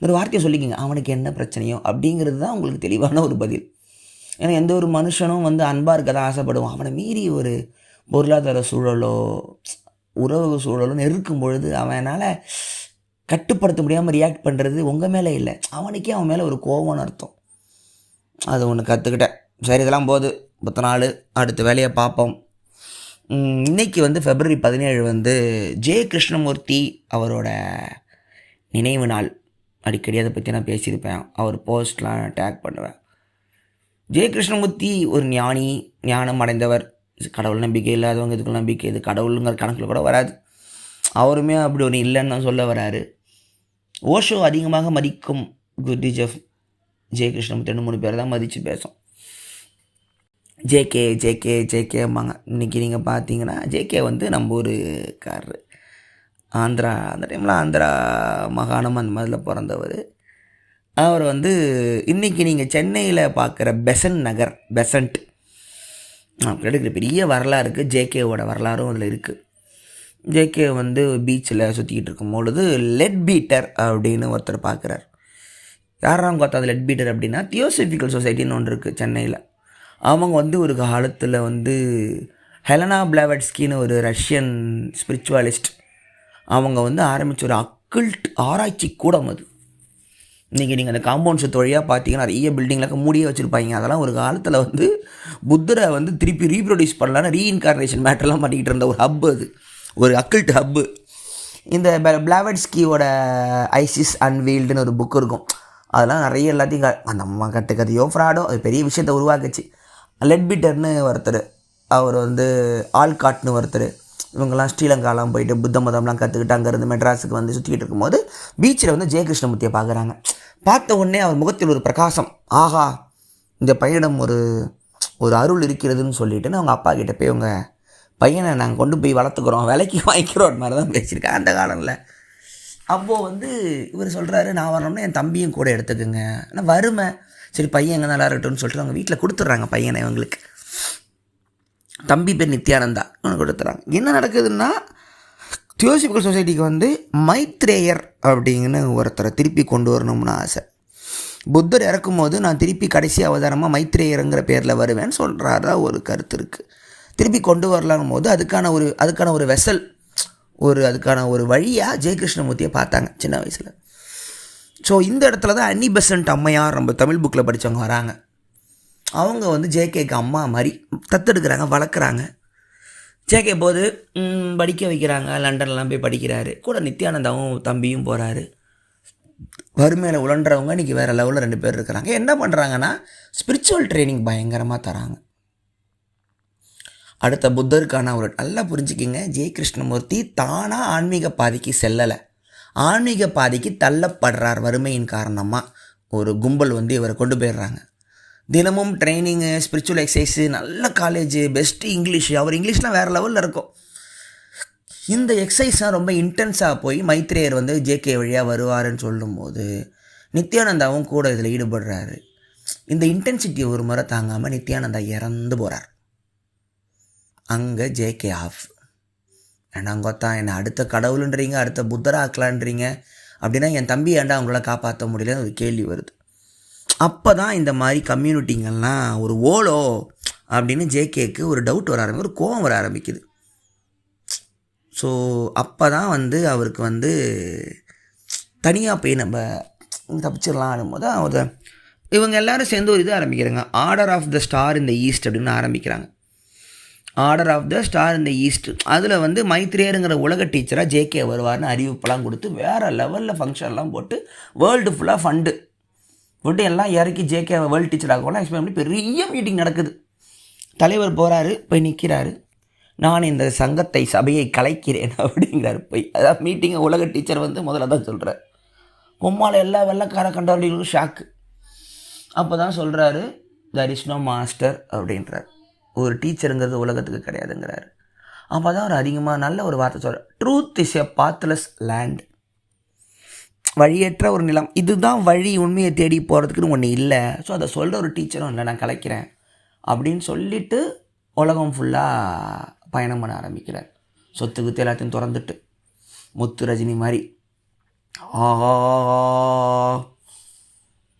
ஒரு வார்த்தையை சொல்லிக்கிங்க, அவனுக்கு என்ன பிரச்சனையோ அப்படிங்கிறது தான் உங்களுக்கு தெளிவான ஒரு பதில். ஏன்னா எந்த ஒரு மனுஷனும் வந்து அன்பாக இருக்க தான் ஆசைப்படுவான். அவனை மீறி ஒரு பொருளாதார சூழலோ உறவு சூழலோ நெருக்கும் பொழுது அவனால் கட்டுப்படுத்த முடியாமல் ரியாக்ட் பண்ணுறது உங்கள் மேலே இல்லை, அவனுக்கே அவன் மேலே ஒரு கோவம்னு அர்த்தம். அது ஒன்று கற்றுக்கிட்டேன். சரி, இதெல்லாம் போது 34, அடுத்த வேலையை பார்ப்போம். இன்றைக்கி வந்து February 17 வந்து ஜே கிருஷ்ணமூர்த்தி அவரோட நினைவு நாள். அடிக்கடி அதை பற்றி நான் பேசியிருப்பேன், அவர் போஸ்ட்லாம் டேக் பண்ணுவேன். ஜே கிருஷ்ணமூர்த்தி ஒரு ஞானம் அடைந்தவர். கடவுள் நம்பிக்கை இல்லாதவங்க இதுக்குள்ள நம்பிக்கை, இது கடவுளுங்கிற கணக்கில் கூட வராது. அவருமே அப்படி ஒன்று இல்லைன்னு தான் சொல்ல வராரு. ஓஷோ அதிகமாக மதிக்கும் குருஜெஃப் ஜே கிருஷ்ணமூர்த்தி 2-3 பேர் தான் மதித்து பேசும். ஜேகேம்பாங்க. இன்றைக்கி நீங்கள் பார்த்தீங்கன்னா ஜேகே வந்து நம்ம ஊருக்காரரு, ஆந்திரா, அந்த டைமில் ஆந்திரா மாகாணம் அந்த மாதிரில பிறந்தவர். அவர் வந்து இன்றைக்கி நீங்கள் சென்னையில் பார்க்குற பெசன்ட் கிடைக்கிற பெரிய வரலாறு இருக்குது. ஜேகேவோட வரலாறும் அதில் இருக்குது. ஜேகே வந்து பீச்சில் சுற்றிக்கிட்டு இருக்கும் பொழுது லெட் பீட்டர் அப்படின்னு ஒருத்தர் பார்க்குறார். யாராம் பார்த்தா அது லெட் பீட்டர் அப்படின்னா தியோசபிக்கல் சொசைட்டின்னு ஒன்று இருக்குது சென்னையில். அவங்க வந்து ஒரு காலத்தில் வந்து ஹெலனா பிளாவட்ஸ்கின்னு ஒரு ரஷ்யன் ஸ்பிரிச்சுவலிஸ்ட், அவங்க வந்து ஆரம்பித்த ஒரு அக்கல்ட் ஆராய்ச்சி கூடம் அது. இன்றைக்கி நீங்கள் அந்த காம்பவுண்ட் சுற்று வழியாக பார்த்தீங்கன்னா நிறைய பில்டிங்கில் மூடியே வச்சுருப்பாங்க. அதெல்லாம் ஒரு காலத்தில் வந்து புத்தரை வந்து திருப்பி ரீப்ரொடியூஸ் பண்ணலான்னு ரீஇன்கார்னேஷன் மேட்டர்லாம் பண்ணிக்கிட்டு இருந்த ஒரு ஹப், அது ஒரு அக்கல்ட் ஹப்பு. இந்த பிளாவட்ஸ்கியோட ஐசிஸ் அன்வீல்டுன்னு ஒரு புக் இருக்கும். அதெல்லாம் நிறைய எல்லாத்தையும் அந்த அம்மா கட்டுக்கதையோ ஃப்ராடோ அது பெரிய விஷயத்தை உருவாக்குச்சு. லெட் பீட்டர்னு ஒருத்தர், அவர் வந்து ஆல்காட்னு ஒருத்தர், இவங்கெல்லாம் ஸ்ரீலங்காலாம் போயிட்டு புத்த மதம்லாம் கற்றுக்கிட்டு அங்கேருந்து மெட்ராஸுக்கு வந்து சுற்றிக்கிட்டு இருக்கும்போது பீச்சில் வந்து ஜெய கிருஷ்ணமூர்த்தியை பார்க்குறாங்க. பார்த்த உடனே அவர் முகத்தில் ஒரு பிரகாசம், ஆஹா இந்த பையனிடம் ஒரு அருள் இருக்கிறதுன்னு சொல்லிவிட்டு அவங்க அப்பா கிட்டே போய் உங்கள் பையனை நாங்கள் கொண்டு போய் வளர்த்துக்கிறோம், விலைக்கு வாங்கிக்கிறோம் மாதிரி தான் பேசியிருக்கேன் அந்த காலத்தில். அப்போது வந்து இவர் சொல்கிறாரு, நான் வரணும்னா என் தம்பியும் கூட எடுத்துக்குங்க. ஆனால் வறுமை, சரி பையன் எங்கே நல்லா இருக்கட்டும்னு சொல்லிட்டு அவங்க வீட்டில் கொடுத்துட்றாங்க பையனை. இவங்களுக்கு தம்பி பேர் நித்யானந்தா, இவனுக்கு கொடுத்துட்றாங்க. என்ன நடக்குதுன்னா தியோசபிக்கல் சொசைட்டிக்கு வந்து மைத்ரேயர் அப்படிங்கன்னு ஒருத்தரை திருப்பி கொண்டு வரணும்னு ஆசை. புத்தர் இறக்கும்போது நான் திருப்பி கடைசி அவதாரமாக மைத்ரேயருங்கிற பேரில் வருவேன்னு சொல்கிறாரா ஒரு கருத்து இருக்குது. திருப்பி கொண்டு வரலான்னும் போது அதுக்கான ஒரு வெசல் அதுக்கான ஒரு வழியாக ஜெய கிருஷ்ணமூர்த்தியை பார்த்தாங்க சின்ன வயசில். ஸோ இந்த இடத்துல தான் அன்னி பெசன்ட் அம்மையார் நம்ம தமிழ் புக்கில் படித்தவங்க வராங்க. அவங்க வந்து ஜேகேக்கு அம்மா மாதிரி தத்தெடுக்கிறாங்க, வளர்க்குறாங்க. ஜேகே போது படிக்க வைக்கிறாங்க, லண்டன்லாம் போய் படிக்கிறாரு. கூட நித்யானந்தாவும் தம்பியும் போகிறாரு. வறுமையில் உழன்றவங்க இன்றைக்கி வேறு லெவலில் 2 பேர் இருக்கிறாங்க. என்ன பண்ணுறாங்கன்னா ஸ்பிரிச்சுவல் ட்ரைனிங் பயங்கரமாக தராங்க. அடுத்த புத்தருக்கான ஒரு நல்லா புரிஞ்சுக்கிங்க, ஜெய கிருஷ்ணமூர்த்தி தானாக ஆன்மீக பாதைக்கு செல்லலை, ஆன்மீக பாதைக்கு தள்ளப்படுறார். வறுமையின் காரணமாக ஒரு கும்பல் வந்து இவரை கொண்டு போயிடுறாங்க. தினமும் ட்ரைனிங்கு, ஸ்பிரிச்சுவல் எக்ஸசைஸு, நல்ல காலேஜு, பெஸ்ட்டு இங்கிலீஷ். அவர் இங்கிலீஷ்லாம் வேறு லெவலில் இருக்கும். இந்த எக்ஸசைஸ்லாம் ரொம்ப இன்டென்ஸாக போய் மைத்ரேயர் வந்து ஜேகே வழியாக வருவாருன்னு சொல்லும்போது நித்யானந்தாவும் கூட இதில் ஈடுபடுறாரு. இந்த இன்டென்சிட்டி ஒரு முறை தாங்காமல் நித்யானந்தா இறந்து போகிறார். அங்கே ஜேகே ஆஃப். ஏண்டாங்கொத்தான் என்னை அடுத்த கடவுளுன்றீங்க, அடுத்த புத்தராக்கலான்றீங்க, அப்படின்னா என் தம்பி ஏண்டா அவங்கள காப்பாற்ற முடியலன்னு ஒரு கேள்வி வருது. அப்போ தான் இந்த மாதிரி கம்யூனிட்டிங்கெல்லாம் ஒரு ஓலோ அப்படின்னு ஜேகேக்கு ஒரு டவுட் வர ஆரம்பிக்குது, ஒரு கோவம் வர ஆரம்பிக்குது. ஸோ அப்போ தான் வந்து அவருக்கு வந்து தனியாக போய் நம்ம தப்பிச்சிடலாம் போது இவங்க எல்லோரும் சேர்ந்து ஒரு இது ஆரம்பிக்கிறாங்க. Order of the star in the east அப்படின்னு ஆரம்பிக்கிறாங்க. Order of the star in the east. அதில் வந்து மைத்ரேயருங்கிற உலக டீச்சராக ஜேகே வருவார்னு அறிவிப்பெல்லாம் கொடுத்து வேறு லெவலில் ஃபங்க்ஷன்லாம் போட்டு வேர்ல்டு ஃபுல்லாக ஃபண்டு எல்லாம் இறக்கி ஜேகே வேர்ல்டு டீச்சர் ஆகலாம் எக்ஸ்பிளைன் பண்ணி பெரிய மீட்டிங் நடக்குது. தலைவர் போகிறாரு, போய் நிற்கிறாரு. நான் இந்த சபையை கலைக்கிறேன் அப்படிங்கிறாரு போய். அதாவது மீட்டிங்கை உலக டீச்சர் வந்து முதல்ல தான் சொல்கிறார். பொம்மால் எல்லா வெள்ளைக்கார கண்டாடிகளுக்கும் ஷாக்கு. அப்போ தான் சொல்கிறாரு, தேர் இஸ் நோ மாஸ்டர் அப்படின்றார். ஒரு டீச்சருங்கிறது உலகத்துக்கு கிடையாதுங்கிறாரு. அப்போ தான் ஒரு அதிகமாக நல்ல ஒரு வார்த்தை சொல்கிறார், truth is a pathless land. வழியற்ற ஒரு நிலம், இதுதான் வழி, உண்மையை தேடி போகிறதுக்குன்னு ஒன்று இல்லை. ஸோ அதை சொல்கிற ஒரு டீச்சரும் இல்லை, நான் கலைக்கிறேன் அப்படின்னு சொல்லிவிட்டு உலகம் ஃபுல்லாக பயணம் பண்ண ஆரம்பிக்கிறார். சொத்துக்கு எல்லாத்தையும் திறந்துட்டு முத்து ரஜினி மாதிரி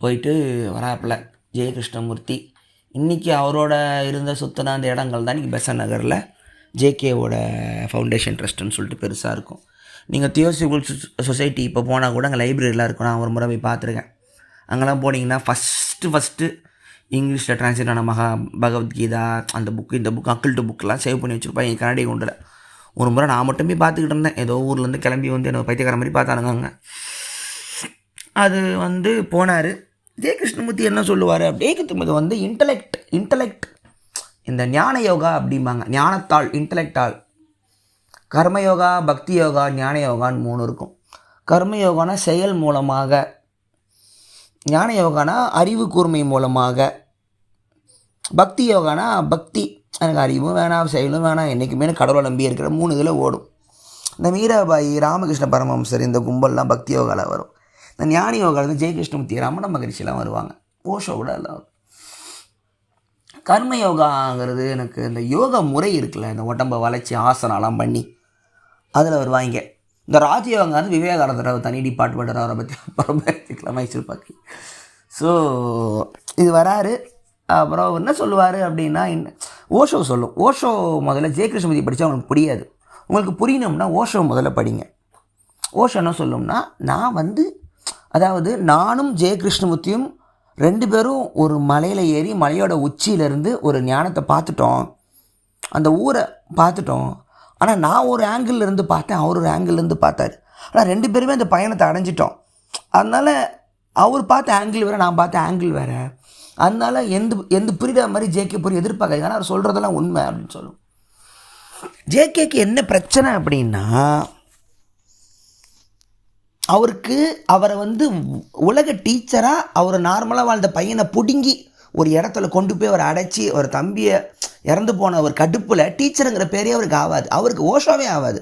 போயிட்டு வராப்பில் ஜெய கிருஷ்ணமூர்த்தி. இன்றைக்கி அவரோட இருந்த சுத்தின அந்த இடங்கள் தான் இன்றைக்கி பெசன் நகரில் ஜேகேவோட ஃபவுண்டேஷன் ட்ரஸ்ட்டுன்னு சொல்லிட்டு பெருசாக இருக்கும். நீங்கள் தியோசபிக்கல் சொசைட்டி இப்போ போனால் கூட அங்கே லைப்ரரிலாம் இருக்கும். நான் ஒரு முறை போய் பார்த்துருக்கேன். அங்கெல்லாம் போனீங்கன்னா ஃபஸ்ட்டு இங்கிலீஷில் ட்ரான்ஸ்லேட் ஆன பகவத்கீதா, அந்த புக்கு, இந்த புக்கு, அக்கிள்ட்டு புக்கெலாம் சேவ் பண்ணி வச்சுருப்பேன் என் கனடியை கொண்டுல. ஒரு முறை நான் மட்டும் போய் பார்த்துக்கிட்டு இருந்தேன். ஏதோ ஊர்லேருந்து கிளம்பி வந்து என்னை பைத்தியக்கார மாதிரி பார்த்தானுங்க அங்கே. அது வந்து போனார். ஜெய கிருஷ்ணமூர்த்தி என்ன சொல்லுவார் அப்படிங்கிறது வந்து இன்டலெக்ட் இந்த ஞான யோகா அப்படிம்பாங்க. ஞானத்தாள், இன்டலெக்டால். கர்மயோகா, பக்தி யோகா, ஞான யோகான்னு 3 இருக்கும். கர்மயோகானா செயல் மூலமாக, ஞான யோகானா அறிவு கூர்மை மூலமாக, பக்தி யோகானா பக்தி, எனக்கு அறிவும் வேணாம் செயலும் வேணாம், என்றைக்குமே கடவுளை நம்பி இருக்கிற 3 இதில் ஓடும். இந்த மீராபாய், ராமகிருஷ்ண பரமஹம்சர், இந்த கும்பல்லாம் பக்தி யோகாவில் வரும். இந்த ஞான யோகாவில் ஜெய கிருஷ்ணமூர்த்தி, ரமண மகரிஷிலாம் வருவாங்க. ஓஷோ கூட எல்லாம் வரும். கர்ம யோகாங்கிறது எனக்கு இந்த யோக முறை இருக்குல்ல, இந்த உடம்பை வளைச்சி ஆசனாலாம் பண்ணி அதில் வருவாங்க. இந்த ராஜயோகா வந்து விவேகானந்தர் தனி டிபார்ட்மெண்ட், அவரை பற்றி அப்புறம் பேசிக்கலாம் மைசூர் பாக்கி. ஸோ இது வராரு. அப்புறம் என்ன சொல்லுவார் அப்படின்னா, ஓஷோ சொல்லும். ஓஷோ முதல்ல ஜெய கிருஷ்ணமூர்த்தி படித்தா உங்களுக்கு புரியாது. உங்களுக்கு புரியணும்னா ஓஷோ முதல்ல படிங்க. ஓஷோ என்ன சொல்லும்னா, நான் வந்து அதாவது நானும் ஜெய கிருஷ்ணமூர்த்தியும் 2 பேரும் ஒரு மலையில் ஏறி மலையோட உச்சியிலேருந்து ஒரு ஞானத்தை பார்த்துட்டோம், அந்த ஊரை பார்த்துட்டோம். ஆனால் நான் ஒரு ஆங்கிள் இருந்து பார்த்தேன், அவர் ஒரு ஆங்கிள் இருந்து பார்த்தார். ஆனால் 2 பேருமே அந்த பயணத்தை அடைஞ்சிட்டோம். அதனால் அவர் பார்த்த ஆங்கிள் வேறு, நான் பார்த்த ஆங்கிள் வேறு. அதனால் எந்த புரியாத மாதிரி ஜேகே புரிய எதிர்பார்க்காது. ஆனால் அவர் சொல்கிறதெல்லாம் உண்மை அப்படின்னு சொல்லும். ஜேகேக்கு என்ன பிரச்சனை அப்படின்னா, அவரை வந்து உலக டீச்சராக அவர் நார்மலாக வாழ்ந்த பையனை பிடுங்கி ஒரு இடத்துல கொண்டு போய் அவரை அடைச்சி அவர் தம்பியை இறந்து போன ஒரு கடுப்பில் டீச்சருங்கிற பேரே அவருக்கு ஆகாது. அவருக்கு ஓஷோவே ஆகாது.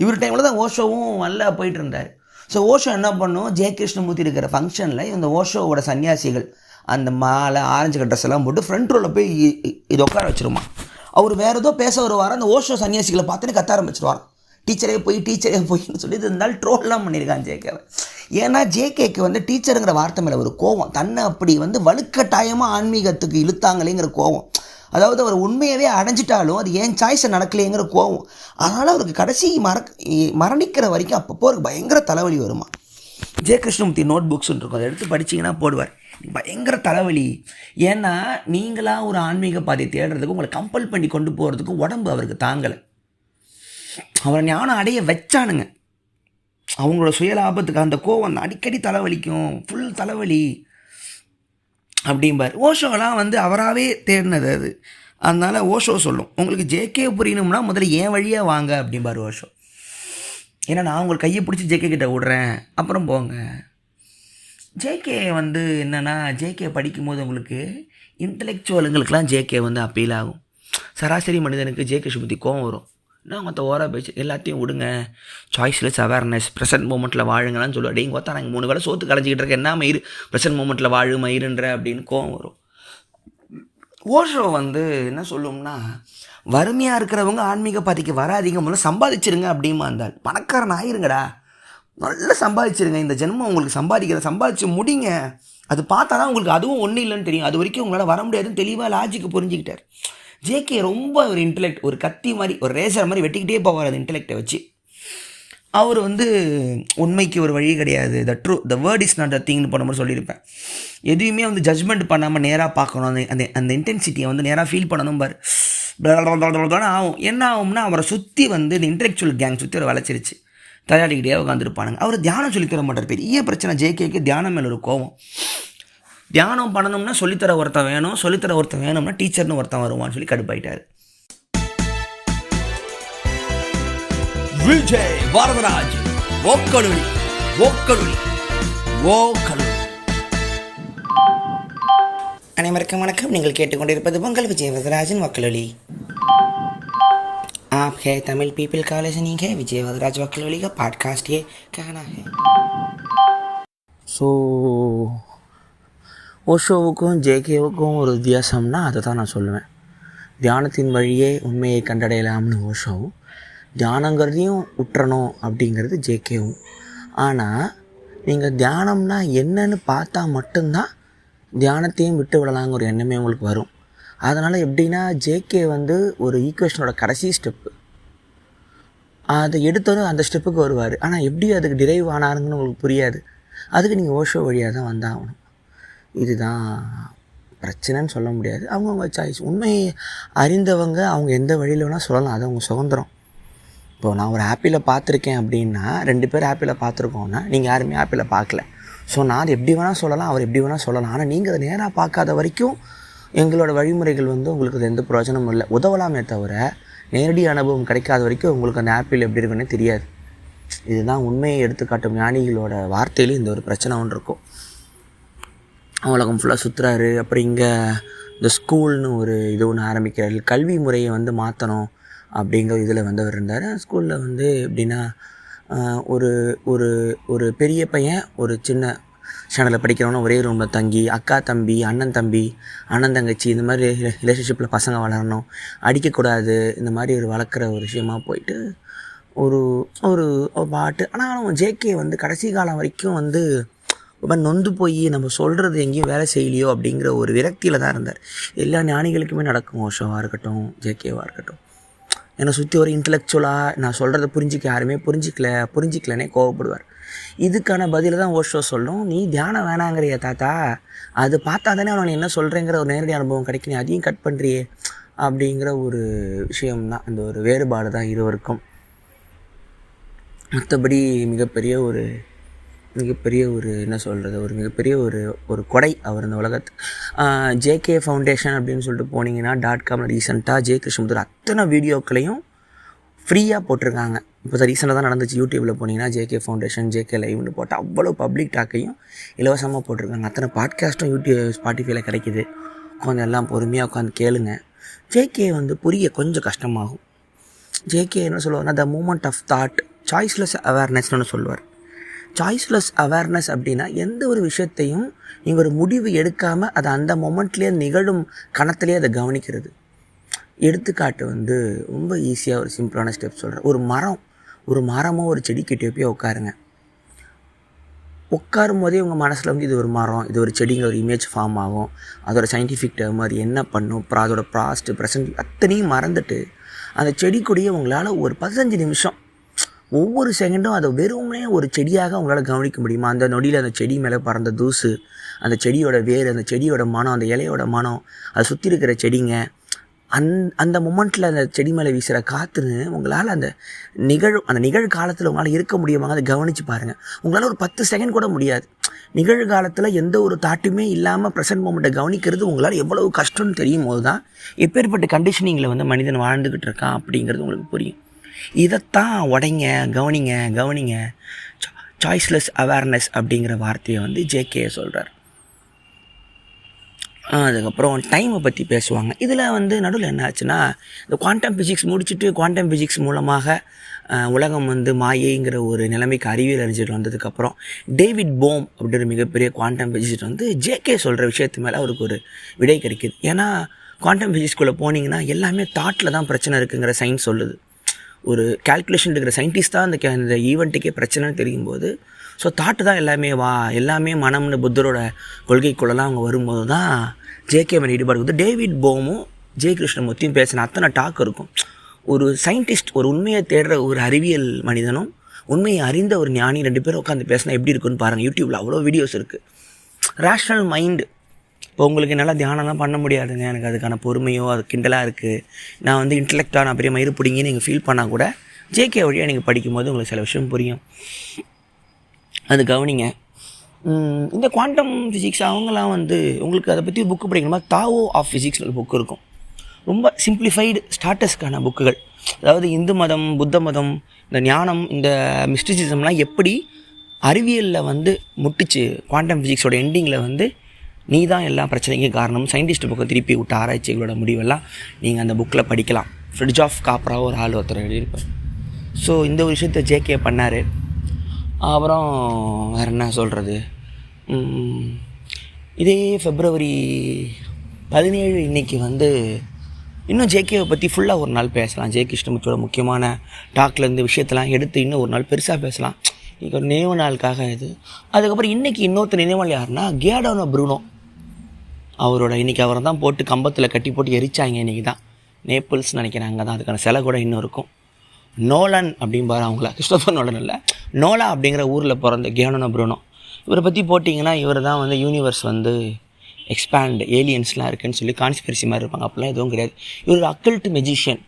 இவர் டைமில் தான் ஓஷோவும் நல்லா போயிட்டு இருந்தார். ஸோ ஓஷோ என்ன பண்ணும், ஜெய கிருஷ்ணமூர்த்தி இருக்கிற ஃபங்க்ஷனில் இந்த ஓஷோவோட சன்னியாசிகள் அந்த மாலை ஆரஞ்சு ட்ரெஸ் எல்லாம் போட்டு ஃப்ரண்ட் ரோவில் போய் இது உட்கார வச்சுருமா. அவர் வேறு ஏதோ பேச வருவார். அந்த ஓஷோ சன்னியாசிகளை பார்த்துன்னு கத்த ஆரம்பிச்சிருவார். டீச்சரே போயின்னு சொல்லி இருந்தாலும் ட்ரோல்லாம் பண்ணியிருக்கான் ஜேகேவை. ஏன்னா ஜேகேக்கு வந்து டீச்சருங்கிற வார்த்தை மேலே ஒரு கோவம், தன்னை அப்படி வந்து வலுக்கட்டாயமாக ஆன்மீகத்துக்கு இழுத்தாங்களேங்கிற கோவம். அதாவது அவர் உண்மையவே அடைஞ்சிட்டாலும் அது ஏன் சாய்ஸை நடக்கலையேங்கிற கோவம். அதனால் அவருக்கு கடைசி மரணிக்கிற வரைக்கும் அப்பப்போ அவருக்கு பயங்கர தலைவலி வருமா. ஜெய கிருஷ்ணமூர்த்தி நோட் புக்ஸ்ன்னு இருக்கும், அதை எடுத்து படிச்சிங்கன்னா போடுவார். பயங்கர தலைவலி. ஏன்னா நீங்களாக ஒரு ஆன்மீக பாதையை தேடுறதுக்கும் உங்களை கம்பல் பண்ணி கொண்டு போகிறதுக்கும் உடம்பு அவருக்கு தாங்கலை. அவரை ஞானம் அடைய வச்சானுங்க. அவங்களோட சுயலாபத்துக்கு அந்த கோவம் அடிக்கடி தலைவலிக்கும், ஃபுல் தலைவலி அப்படிம்பார். ஓஷோலாம் வந்து அவராகவே தேடினது அது. அதனால் ஓஷோ சொல்லும், உங்களுக்கு ஜேகே புரியணும்னா முதல்ல என் வழியாக வாங்க அப்படிம்பார் ஓஷோ. ஏன்னா நான் உங்களுக்கு கையை பிடிச்சி ஜேகே கிட்ட விட்றேன், அப்புறம் போங்க. ஜேகே வந்து என்னென்னா, ஜேகே படிக்கும்போது உங்களுக்கு இன்டலெக்சுவலுங்களுக்கெல்லாம் ஜேகே வந்து அப்பீல் ஆகும். சராசரி மனிதனுக்கு ஜேகே சுமத்தி கோவம் வரும். நான் மற்ற ஓரா பேச்சு எல்லாத்தையும் விடுங்க, சாய்ஸ்லெஸ் அவேர்னஸ், ப்ரெசன்ட் மூமெண்ட்டில் வாழுங்களான்னு சொல்லுவாள். டேங்க கொத்தா நாங்கள் 3 வேளை சோத்து கலைஞ்சிக்கிட்டு இருக்கேன், என்ன மயிறு ப்ரெசன்ட் மூமெண்ட்டில் வாழு மயிருன்ற அப்படின்னு கோவம் வரும். ஓஷோ வந்து என்ன சொல்லும்னா, வறுமையாக இருக்கிறவங்க ஆன்மீக பாதைக்கு வராதிங்க, முதல்ல சம்பாதிச்சிருங்க அப்படிமா. இருந்தால் பணக்காரன் ஆயிருங்கடா, நல்லா சம்பாதிச்சிருங்க, இந்த ஜென்மம் உங்களுக்கு சம்பாதிச்சு முடிங்க, அது பார்த்தா தான் உங்களுக்கு அதுவும் ஒன்றும் இல்லைன்னு தெரியும், அது வரைக்கும் உங்களால் வர முடியாதுன்னு தெளிவாக லாஜிக்கு புரிஞ்சுக்கிட்டார். ஜேகே ரொம்ப ஒரு இன்டெலெக்ட், ஒரு கத்தி மாதிரி, ஒரு ரேசர் மாதிரி வெட்டிக்கிட்டே போவார் அந்த இன்டெலெக்டை வச்சு. அவர் வந்து உண்மைக்கு ஒரு வழி கிடையாது, the word is not the திங்னு போன மாதிரி சொல்லியிருப்பேன். எதுவுமே வந்து ஜட்ஜ்மெண்ட் பண்ணாமல் நேராக பார்க்கணும், அந்த இன்டென்சிட்டியை வந்து நேராக ஃபீல் பண்ணணும் பார். ஆகும். என்ன ஆகும்னா, அவரை சுற்றி வந்து இந்த இன்டெலெக்சுவல் கேங் சுற்றி அவர் வளைச்சிருச்சு, தயாரிக்கிட்டே உட்காந்துருப்பானுங்க. அவர் தியானம் சொல்லித்தர மாட்டார். பெரிய பிரச்சனை ஜேகேக்கு தியானம் மேலே ஒரு கோவம். தியானம் பண்ணணும்னா சொல்லித்தர ஒருத்தன் வேணும்னா டீச்சர்னு ஒருத்தன் வருவான்னு சொல்லி கடுப்பாயிட்டார். விஜய் வரதராஜ் ஓக்கலுளி. அனைவருக்கும் வணக்கம். நீங்கள் கேட்டுக்கொண்டிருப்பது உங்கள் விஜய் வரதராஜின் வக்கலொலி. आप है तमिल पीपल का लिसनिंग है विजय वरदराज वकलोली का पॉडकास्ट ये कहना है. ஸோ ஓஷோவுக்கும் ஜேகேவுக்கும் ஒரு வித்தியாசம்னா அதை தான் நான் சொல்லுவேன். தியானத்தின் வழியே உண்மையை கண்டடையலாம்னு ஓஷோவும், தியானங்கிறதையும் உற்றணும் அப்படிங்கிறது ஜேகேவும். ஆனால் நீங்கள் தியானம்னா என்னன்னு பார்த்தா மட்டும்தான் தியானத்தையும் விட்டு விடலாங்கிற ஒரு எண்ணமே உங்களுக்கு வரும். அதனால் எப்படின்னா, ஜேகே வந்து ஒரு ஈக்குவேஷனோட கடைசி ஸ்டெப்பு, அதை எடுத்ததும் அந்த ஸ்டெப்புக்கு வருவார். ஆனால் எப்படி அதுக்கு டிரைவ் ஆனாருங்கன்னு உங்களுக்கு புரியாது. அதுக்கு நீங்கள் ஓஷோ வழியாக தான் வந்தாகணும். இதுதான் பிரச்சனைன்னு சொல்ல முடியாது, அவங்கவுங்க சாய்ஸ். உண்மையை அறிந்தவங்க அவங்க எந்த வழியில் வேணால் சொல்லலாம், அது அவங்க சுதந்திரம். இப்போது நான் ஒரு ஆப்பிளை பார்த்துருக்கேன் அப்படின்னா, 2 பேர் ஆப்பிளை பார்த்துருக்கோன்னா நீங்கள் யாருமே ஆப்பிளை பார்க்கல. ஸோ நான் அது எப்படி வேணால் சொல்லலாம், அவர் எப்படி வேணால் சொல்லலாம். ஆனால் நீங்கள் அதை நேராக பார்க்காத வரைக்கும் எங்களோட வழிமுறைகள் வந்து உங்களுக்கு அது எந்த பிரயோஜனமும் இல்லை, உதவலாமே தவிர நேரடி அனுபவம் கிடைக்காத வரைக்கும் உங்களுக்கு அந்த ஆப்பிள் எப்படி இருக்குன்னே தெரியாது. இதுதான் உண்மையை எடுத்துக்காட்டும் ஞானிகளோட வார்த்தையிலும் இந்த ஒரு பிரச்சனை ஒன்று இருக்கும். உலகம் ஃபுல்லாக சுற்றுறாரு. அப்புறம் இங்கே இந்த ஸ்கூல்னு ஒரு இது ஒன்று ஆரம்பிக்கிறாரு, கல்வி முறையை வந்து மாற்றணும் அப்படிங்கிற இதில் வந்து அவர் இருந்தார். ஸ்கூலில் வந்து எப்படின்னா, ஒரு ஒரு ஒரு பெரிய பையன் ஒரு சின்ன சேனலில் படிக்கிறவனா ஒரே ரூமில் தங்கி, அக்கா தம்பி, அண்ணன் தம்பி, அண்ணன் தங்கச்சி, இந்த மாதிரி ரிலேஷன்ஷிப்பில் பசங்க வளரணும், அடிக்கக்கூடாது, இந்த மாதிரி ஒரு வளர்க்குற ஒரு விஷயமாக போயிட்டு ஒரு ஒரு பாட்டு. ஆனால் அவன் ஜேகே வந்து கடைசி காலம் வரைக்கும் வந்து ரொம்ப நொந்து போய் நம்ம சொல்கிறது எங்கேயும் வேலை செய்யலையோ அப்படிங்கிற ஒரு விரக்தியில் தான் இருந்தார். எல்லா ஞானிகளுக்குமே நடக்கும், ஓஷோவாக இருக்கட்டும் ஜேகேவாக இருக்கட்டும். என்னை சுற்றி ஒரு இன்டலெக்சுவலாக நான் சொல்கிறத யாருமே புரிஞ்சிக்கலனே கோவப்படுவார். இதுக்கான பதிலை தான் ஓஷோ சொல்லும், நீ தியானம் வேணாங்கிறிய தாத்தா, அது பார்த்தா தானே அவனை என்ன சொல்கிறேங்கிற ஒரு நேரடி அனுபவம் கிடைக்கும், நீ அதையும் கட் பண்ணுறியே அப்படிங்கிற ஒரு விஷயம்தான். அந்த ஒரு வேறுபாடு தான் இருவருக்கும். மற்றபடி மிகப்பெரிய ஒரு என்ன சொல்கிறது, ஒரு மிகப்பெரிய ஒரு கொடை அவர் இந்த உலகத்துக்கு. ஜேகே ஃபவுண்டேஷன் அப்படின்னு சொல்லிட்டு போனீங்கன்னா .com ரீசெண்டாக ஜே கிருஷ்ணமுத்தூர் அத்தனை வீடியோக்களையும் ஃப்ரீயாக போட்டிருக்காங்க. இப்போ தான் ரீசெண்டாக தான் நடந்துச்சு. யூடியூப்பில் போனீங்கன்னா ஜேகே ஃபவுண்டேஷன் ஜேகே லைவ்னு போட்டால் அவ்வளோ பப்ளிக் டாக்கையும் இலவசமாக போட்டிருக்காங்க. அத்தனை பாட்காஸ்ட்டும் யூடியூப் ஸ்பாட்டிஃபைல கிடைக்கிது. கொஞ்சம் எல்லாம் பொறுமையாக உட்காந்து கேளுங்க. ஜேகே வந்து புரிய கொஞ்சம் கஷ்டமாகும். ஜேகே என்ன சொல்லுவார்னா, the moment of thought, choiceless அவேர்னஸ்னு சொல்லுவார். சாய்ஸ்லெஸ் அவேர்னஸ் அப்படின்னா, எந்த ஒரு விஷயத்தையும் நீங்கள் ஒரு முடிவு எடுக்காமல் அதை அந்த மொமெண்ட்லேயே நிகழும் கணத்துலேயே அதை கவனிக்கிறது. எடுத்துக்காட்டு வந்து ரொம்ப ஈஸியாக ஒரு சிம்பிளான ஸ்டெப் சொல்கிறேன். ஒரு மரம் ஒரு மரமோ ஒரு செடி கிட்டே போய் உட்காருங்க. உட்காரும் போதே உங்கள் மனசில் வந்து இது ஒரு மரம், இது ஒரு செடிங்கிற ஒரு இமேஜ் ஃபார்ம் ஆகும். அதோட சயின்டிஃபிக் டேர்ம், அது என்ன பண்ணும், அப்புறம் அதோட பாஸ்ட்டு ப்ரெசன்ட் அத்தனையும் மறந்துட்டு அந்த செடி கொடியை உங்களால் ஒரு 15 நிமிஷம் ஒவ்வொரு செகண்டும் அதை வெறுமனே ஒரு செடியாக உங்களால் கவனிக்க முடியுமா? அந்த நொடியில் அந்த செடி மேலே பறந்த தூசு, அந்த செடியோட வேர், அந்த செடியோட மனம், அந்த இலையோட மனம், அதை சுற்றி இருக்கிற செடிங்க, அந்த மொமெண்ட்டில் அந்த செடி மேலே வீசுகிற காற்றுன்னு உங்களால் அந்த நிகழ்காலத்தில் உங்களால் இருக்க முடியுமா? அதை கவனித்து பாருங்கள். உங்களால் ஒரு 10 செகண்ட் கூட முடியாது. நிகழ்காலத்தில் எந்த ஒரு தாட்டுமே இல்லாமல் ப்ரெசன்ட் மூமெண்ட்டை கவனிக்கிறது உங்களால் எவ்வளவு கஷ்டம்னு தெரியும் போது தான் எப்பேற்பட்ட கண்டிஷனிங்கில் வந்து மனிதன் வாழ்ந்துக்கிட்டு இருக்கான் அப்படிங்கிறது உங்களுக்கு புரியும். இதைத்தான் உடைங்க, கவனிங்க சாய்ஸ்லெஸ் அவேர்னஸ் அப்படிங்கிற வார்த்தையை வந்து ஜேகே சொல்கிறார். அதுக்கப்புறம் டைமை பற்றி பேசுவாங்க. இதில் வந்து நடுவில் என்ன ஆச்சுன்னா, இந்த குவாண்டம் ஃபிசிக்ஸ் முடிச்சுட்டு குவாண்டம் ஃபிசிக்ஸ் மூலமாக உலகம் வந்து மாயைங்கிற ஒரு நிலைமைக்கு அறிவியல் அறிஞர் வந்ததுக்கப்புறம் டேவிட் போம் அப்படின்ற மிகப்பெரிய குவாண்டம் ஃபிசிக்ஸ் வந்து ஜேகே சொல்கிற விஷயத்து மேலே அவருக்கு ஒரு விடை கிடைக்கிது. ஏன்னா குவாண்டம் ஃபிசிக்ஸ்குள்ளே போனீங்கன்னா எல்லாமே தாட்டில் தான் பிரச்சனை இருக்குங்கிற சயின்ஸ் சொல்லுது. ஒரு கால்குலேஷன் இருக்கிற சயின்டிஸ்ட் தான் இந்த ஈவெண்ட்டுக்கே பிரச்சனைன்னு தெரியும்போது, ஸோ தாட்டு தான் எல்லாமே மனம்னு புத்தரோட கொள்கைக்குள்ளெல்லாம் அவங்க வரும்போது தான் ஜேகே மேலே ஈடுபாடு வந்து டேவிட் போமும் ஜெய கிருஷ்ணமூர்த்தியும் பேசின அத்தனை டாக் இருக்கும். ஒரு சயின்டிஸ்ட், ஒரு உண்மையை தேடுற ஒரு அறிவியல் மனிதனும் உண்மையை அறிந்த ஒரு ஞானி 2 பேரும் உட்காந்து பேசினா எப்படி இருக்குன்னு பாருங்கள். யூடியூப்பில் அவ்வளோ வீடியோஸ் இருக்குது. Rational mind. இப்போ உங்களுக்கு என்னால் தியானம்லாம் பண்ண முடியாதுங்க, எனக்கு அதுக்கான பொறுமையோ அது கிண்டலாக இருக்குது, நான் வந்து இன்டலெக்டாக நான் பெரிய மயிறு பிடிங்கின்னு நீங்கள் ஃபீல் பண்ணால் கூட ஜேகே வழியாக நீங்கள் படிக்கும்போது உங்களுக்கு சில விஷயம் புரியும். அது கவனிங்க. இந்த குவாண்டம் ஃபிசிக்ஸ் அவங்களாம் வந்து உங்களுக்கு அதை பற்றி புக்கு படிக்கணுமா, தாவோ ஆஃப் ஃபிசிக்ஸ் ஒரு புக்கு இருக்கும். ரொம்ப சிம்பிளிஃபைடு ஸ்டார்டர்ஸ்க்கான புக்குகள். அதாவது இந்து மதம், புத்த மதம், இந்த ஞானம், இந்த மிஸ்டிசிசம்லாம் எப்படி அறிவியலில் வந்து முட்டிச்சு, குவாண்டம் ஃபிசிக்ஸோட எண்டிங்கில் வந்து நீ தான் எல்லா பிரச்சனைக்கும் காரணம், சயின்டிஸ்ட் புக்கை திருப்பி விட்ட ஆராய்ச்சிகளோட முடிவெல்லாம் நீங்கள் அந்த புக்கில் படிக்கலாம். ஃப்ரிட்ஜ் ஆஃப் காப்பராக ஒரு ஆள் ஒருத்தர் எழுதியிருப்பார். ஸோ இந்த ஒரு விஷயத்தை ஜேகே பண்ணார். அப்புறம் வேறு என்ன சொல்கிறது, இதே February 17 இன்றைக்கி வந்து இன்னும் ஜேகேவை பற்றி ஃபுல்லாக ஒரு நாள் பேசலாம். ஜெய கிருஷ்ணமூர்த்தியோட முக்கியமான டாக்கில் இந்த விஷயத்தெல்லாம் எடுத்து இன்னும் ஒரு நாள் பெருசாக பேசலாம். இன்றைக்கி ஒரு நினைவு நாளுக்காக இது. அதுக்கப்புறம் இன்றைக்கி இன்னொருத்தர் நினைவாள் யாருன்னா கியாடானோ ப்ரூனோ. அவரோட இன்றைக்கி அவரை தான் போட்டு கம்பத்தில் கட்டி போட்டு எரிச்சாங்க. இன்றைக்கி தான் நேபிள்ஸ்னு நினைக்கிறேன், அங்கே தான் அதுக்கான சிலை கூட இன்னும் இருக்கும். நோலன் அப்படிம்பாரு அவங்கள, கிறிஸ்டோபர் நோலன் இல்லை, நோலா அப்படிங்கிற ஊரில் பிறந்த கியாடானோ ப்ரூனோ. இவரை பற்றி போட்டிங்கன்னா இவர் தான் வந்து யூனிவர்ஸ் வந்து எக்ஸ்பேண்ட், ஏலியன்ஸ்லாம் இருக்குதுன்னு சொல்லி கான்ஸ்பிரசி மாதிரி இருப்பாங்க. அப்படிலாம் எதுவும் கிடையாது. இவர் occult magician,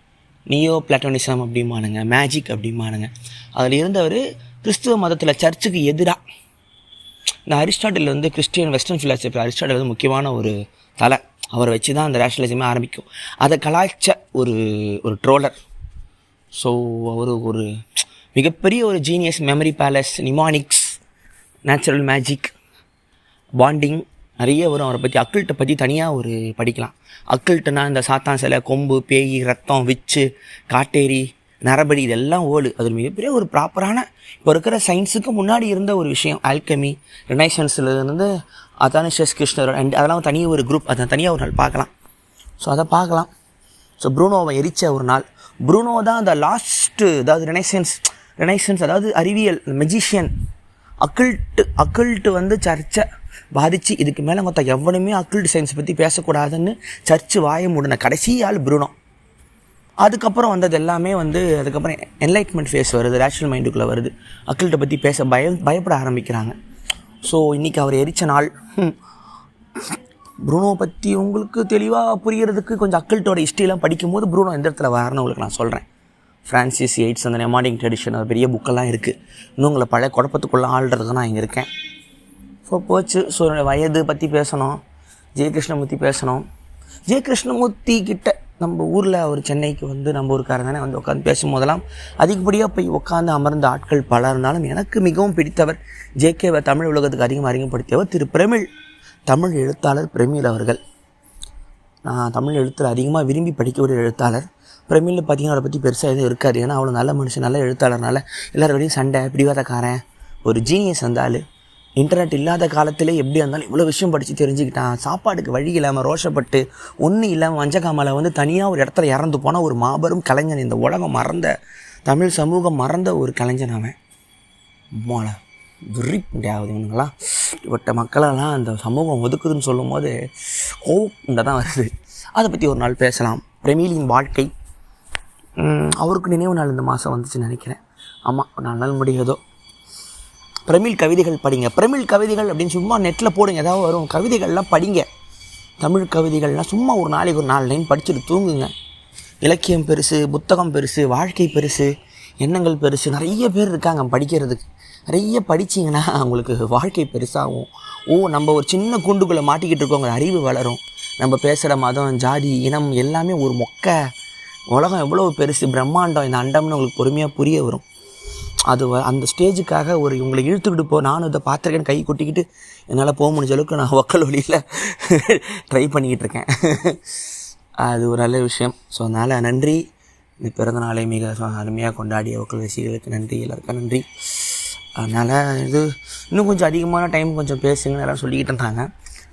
neo Platonism அப்படிமானுங்க, magic அப்படிமானுங்க. அதில் இருந்தவர் கிறிஸ்துவ மதத்தில் சர்ச்சுக்கு எதிராக. இந்த அரிஸ்டாட்டில் வந்து கிறிஸ்டியன் வெஸ்டர்ன் ஃபிலாசபி, அரிஸ்டாட்டில் வந்து முக்கியமான ஒரு தலை. அவரை வச்சு தான் அந்த ரேஷனலிசமே ஆரம்பிக்கும். அதை கலாய்ச்ச ஒரு ட்ரோலர். ஸோ அவர் ஒரு மிகப்பெரிய ஒரு genius. Memory palace, mnemonics, natural magic, bonding நிறைய வரும். அவரை பற்றி அக்கல்ட்டை பற்றி தனியாக ஒரு படிக்கலாம். அக்கல்ட்டுனா இந்த சாத்தான் சிலை, கொம்பு, பேய், ரத்தம், விச்சு, காட்டேரி, நரபடி, இதெல்லாம் ஓடு. அது மிகப்பெரிய ஒரு ப்ராப்பரான இப்போ இருக்கிற சயின்ஸுக்கு முன்னாடி இருந்த ஒரு விஷயம். ஆல்கமி, ரெனைசன்ஸில் இருந்து அத்தானிஷஸ் கிருஷ்ணர் அண்ட் அதெல்லாம் தனியாக ஒரு குரூப், அதை தனியாக ஒரு நாள் பார்க்கலாம். ஸோ அதை பார்க்கலாம். ஸோ ப்ரூனோவை எரித்த ஒரு நாள். ப்ரூனோ தான் அந்த லாஸ்ட்டு, அதாவது ரெனைசன்ஸ் அதாவது அறிவியல் மெஜிஷியன். அக்கல்ட்டு வந்து சர்ச்சை பாதித்து இதுக்கு மேலே மொத்தம் எவனுமே அக்கல்ட் சயின்ஸ் பற்றி பேசக்கூடாதுன்னு சர்ச்சு வாய மூடின கடைசி ஆள் ப்ரூனோ. அதுக்கப்புறம் வந்தது எல்லாமே வந்து அதுக்கப்புறம் என்லைட்மெண்ட் ஃபேஸ் வருது, ரேஷனல் மைண்டுக்குள்ளே வருது. அக்கல்ட்டை பற்றி பேச பயப்பட ஆரம்பிக்கிறாங்க. ஸோ இன்றைக்கி அவர் எரித்த நாள். ப்ரூனோ பற்றி உங்களுக்கு தெளிவாக புரிகிறதுக்கு கொஞ்சம் அக்கல்ட்டோட ஹிஸ்ட்ரிலாம் படிக்கும்போது ப்ரூனோ எந்த இடத்துல வரணும்னு உங்களுக்கு நான் சொல்கிறேன். ஃப்ரான்சிஸ் எய்ட்ஸ், அந்த நெமாடிக் ட்ரெடிஷன், அது பெரிய புக்கெல்லாம் இருக்குது. இன்னும் உங்களை பழைய குழப்பத்துக்குள்ளே ஆள்றதுக்கு நான் இங்கே இருக்கேன். ஸோ போச்சு. ஸோ என்னோடய வயது பற்றி பேசணும், ஜெய கிருஷ்ணமூர்த்தி பேசணும். ஜெய கிருஷ்ணமூர்த்தி கிட்ட நம்ம ஊரில் அவர் சென்னைக்கு வந்து நம்ம ஊருக்காரர் தானே வந்து உட்காந்து பேசும்போதெல்லாம் அதிகப்படியாக போய் உட்காந்து அமர்ந்த ஆட்கள் பல இருந்தாலும் எனக்கு மிகவும் பிடித்தவர், ஜேகேவை தமிழ் உலகத்துக்கு அதிகமாக அறிமுகப்படுத்தியவர் திரு பிரமிழ், தமிழ் எழுத்தாளர் பிரமிழ் அவர்கள். நான் தமிழ் எழுத்தில் அதிகமாக விரும்பி படிக்கக்கூடிய எழுத்தாளர். பிரமிழ் பார்த்திங்கன்னா அவரை பற்றி பெருசாக எதுவும் இருக்காது. ஏன்னா அவ்வளோ நல்ல மனுஷன், நல்ல எழுத்தாளர்னால எல்லாரோடையும் சண்டை, பிடிவாதக்காரன், ஒரு ஜீனியஸ் வந்தாலும் இன்டர்நெட் இல்லாத காலத்திலே எப்படியா இருந்தாலும் இவ்வளோ விஷயம் படித்து தெரிஞ்சுக்கிட்டான். சாப்பாடுக்கு வழி இல்லாமல் ரோஷப்பட்டு ஒன்றும் இல்லாமல் வஞ்சகாமலை வந்து தனியாக ஒரு இடத்துல இறந்து போனால் ஒரு மாபெரும் கலைஞன். இந்த உலகம் மறந்த தமிழ் சமூகம் மறந்த ஒரு கலைஞன் அவன். அம்மால வெறி முடியாது இவனுங்களாம். இப்பட்ட மக்களெல்லாம் அந்த சமூகம் ஒதுக்குதுன்னு சொல்லும் போது கோவம் தான் வருது. அதை பற்றி ஒரு நாள் பேசலாம். பிரமீலின் வாழ்க்கை, அவருக்கு நினைவு நாள் இந்த மாதம் வந்துச்சுன்னு நினைக்கிறேன். ஆமாம், ஒரு 4 நாள் முடியாதோ. பிரமிழ் கவிதைகள் படிங்க. பிரமிழ் கவிதைகள் அப்படின்னு சும்மா நெட்டில் போடுங்க, ஏதாவது வரும். கவிதைகள்லாம் படிங்க. தமிழ் கவிதைகள்லாம் சும்மா ஒரு நாளைக்கு ஒரு 4 லைன் படிச்சுட்டு தூங்குங்க. இலக்கியம் பெருசு, புத்தகம் பெருசு, வாழ்க்கை பெருசு, எண்ணங்கள் பெருசு. நிறைய பேர் இருக்காங்க படிக்கிறதுக்கு. நிறைய படிச்சிங்கன்னா அவங்களுக்கு வாழ்க்கை பெருசாகும். நம்ம ஒரு சின்ன கூண்டுக்குள்ளே மாட்டிக்கிட்டு இருக்கோங்கிற அறிவு வளரும். நம்ம பேசுகிற மதம், ஜாதி, இனம் எல்லாமே ஒரு மொக்கை. உலகம் எவ்வளோ பெருசு, பிரம்மாண்டம், இந்த அண்டம்னு உங்களுக்கு பொறுமையாக புரிய வரும். அது அந்த ஸ்டேஜுக்காக உங்களை இழுத்துக்கிட்டு நானும் இதை பார்த்துருக்கேன்னு கை கொட்டிக்கிட்டு என்னால் போக முடிஞ்ச அளவுக்கு நான் ஒக்கல் வழியில் ட்ரை பண்ணிக்கிட்டு இருக்கேன். அது ஒரு நல்ல விஷயம். ஸோ அதனால் நன்றி. இந்த பிறந்த நாளை மிக அருமையாக கொண்டாடிய ஒக்கல் ரசிகர்களுக்கு நன்றி, எல்லாருக்கும் நன்றி. அதனால் இது இன்னும் கொஞ்சம் அதிகமான டைம் கொஞ்சம் பேசுங்கன்னு எல்லாம் சொல்லிக்கிட்டு இருந்தாங்க.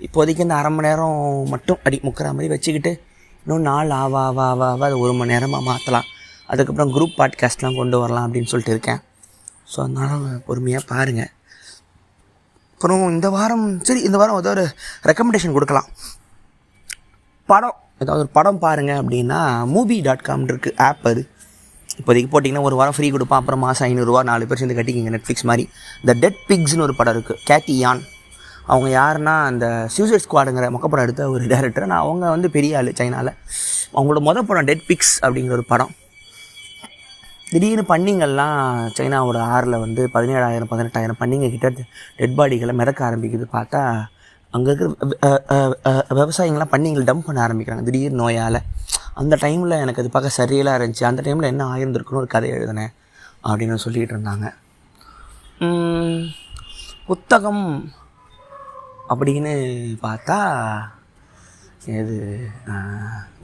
இப்போதைக்கு இந்த 1/2 மணி நேரம் மட்டும் முக்கிற மாதிரி வச்சுக்கிட்டு இன்னும் நாள் ஆவா அது 1 மணி நேரமாக மாற்றலாம். அதுக்கப்புறம் குரூப் பாட்காஸ்ட்லாம் கொண்டு வரலாம் அப்படின்னு சொல்லிட்டு இருக்கேன். ஸோ அதனால் பொறுமையாக பாருங்கள். அப்புறம் இந்த வாரம் ஏதோ ஒரு ரெக்கமெண்டேஷன் கொடுக்கலாம். ஏதாவது ஒரு படம் பாருங்கள் அப்படின்னா movie.com இருக்குது ஆப். அது இப்போதைக்கு போட்டிங்கன்னா ஒரு வாரம் ஃப்ரீ கொடுப்பான். அப்புறம் மாதம் 500 4 பேர் சேர்ந்து கட்டிக்கிங்க. நெட்ஃப்ளிக்ஸ் மாதிரி த டெட் பிக்ஸ்னு ஒரு படம் இருக்குது. கேத்தி யான் அவங்க யாருன்னா அந்த சூசைட் ஸ்குவாடுங்கிற மொக்கப்படம் எடுத்த ஒரு டேரக்டர். அவங்க பெரிய ஆள் சைனாவில். அவங்களோட படம் டெட் பிக்ஸ் அப்படிங்கிற ஒரு படம். திடீர்னு பன்னிங்கள்லாம் சைனாவோட ஆறில் 17,000 18,000 பன்னிங்க கிட்ட டெட் பாடிகளை மிதக்க ஆரம்பிக்குது. பார்த்தா அங்கே இருக்கிற விவசாயிங்கள்லாம் பன்னிங்கள் டம்ப் பண்ண ஆரம்பிக்கிறாங்க திடீர் நோயால். அந்த டைமில் எனக்கு அது பார்க்க சரியலாக இருந்துச்சு. அந்த டைமில் என்ன ஆயிருந்திருக்குன்னு ஒரு கதை எழுதினேன் அப்படின்னு சொல்லிக்கிட்டு இருந்தாங்க. புத்தகம் அப்படின்னு பார்த்தா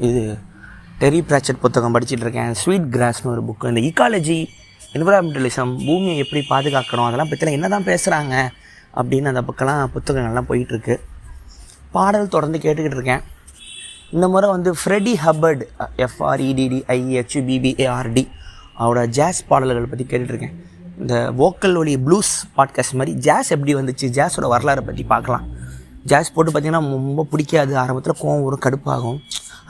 இது டெரி பிராச்சட் புத்தகம் படிச்சுட்டு இருக்கேன். ஸ்வீட் கிராஸ்னு ஒரு புக்கு. இந்த ஈக்காலஜி, என்விரான்மெண்டலிசம், பூமியை எப்படி பாதுகாக்கணும், அதெல்லாம் பற்றிலாம் என்ன தான் பேசுகிறாங்க அப்படின்னு அந்த புத்தகங்கள்லாம் போயிட்டுருக்கு. பாடல் தொடர்ந்து கேட்டுக்கிட்டு இருக்கேன். இந்த முறை ஃப்ரெடி ஹப்பர்ட் FREDDIHBBARD அவரோட ஜாஸ் பாடல்கள் பற்றி கேட்டுட்ருக்கேன். இந்த வோக்கல் ஒலி ப்ளூஸ் பாட்காஸ்ட் மாதிரி ஜாஸ் எப்படி வந்துச்சு, ஜாஸோட வரலாறை பற்றி பார்க்கலாம். ஜாஸ் போட்டு பார்த்திங்கன்னா ரொம்ப பிடிக்காது. ஆரம்பத்தில் கோவம் வரும், கடுப்பாகும்.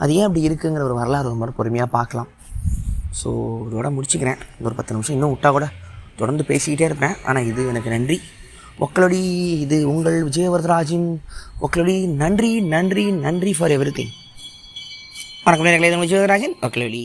அது ஏன் அப்படி இருக்குங்கிற ஒரு வரலாறு ஒரு மாதிரி பொறுமையாக பார்க்கலாம். ஸோ இதோட முடிச்சுக்கிறேன். ஒரு 10 நிமிஷம் இன்னும் விட்டால் கூட தொடர்ந்து பேசிக்கிட்டே இருப்பேன். ஆனால் இது எனக்கு நன்றி. ஒக்கலொடி, இது உங்கள் விஜயவர்தராஜின் ஒக்கலொடி. நன்றி நன்றி நன்றி ஃபார் எவ்ரிதிங். வணக்கம் நேயர்களே, இது விஜயவர்தராஜன் ஒக்கலொடி.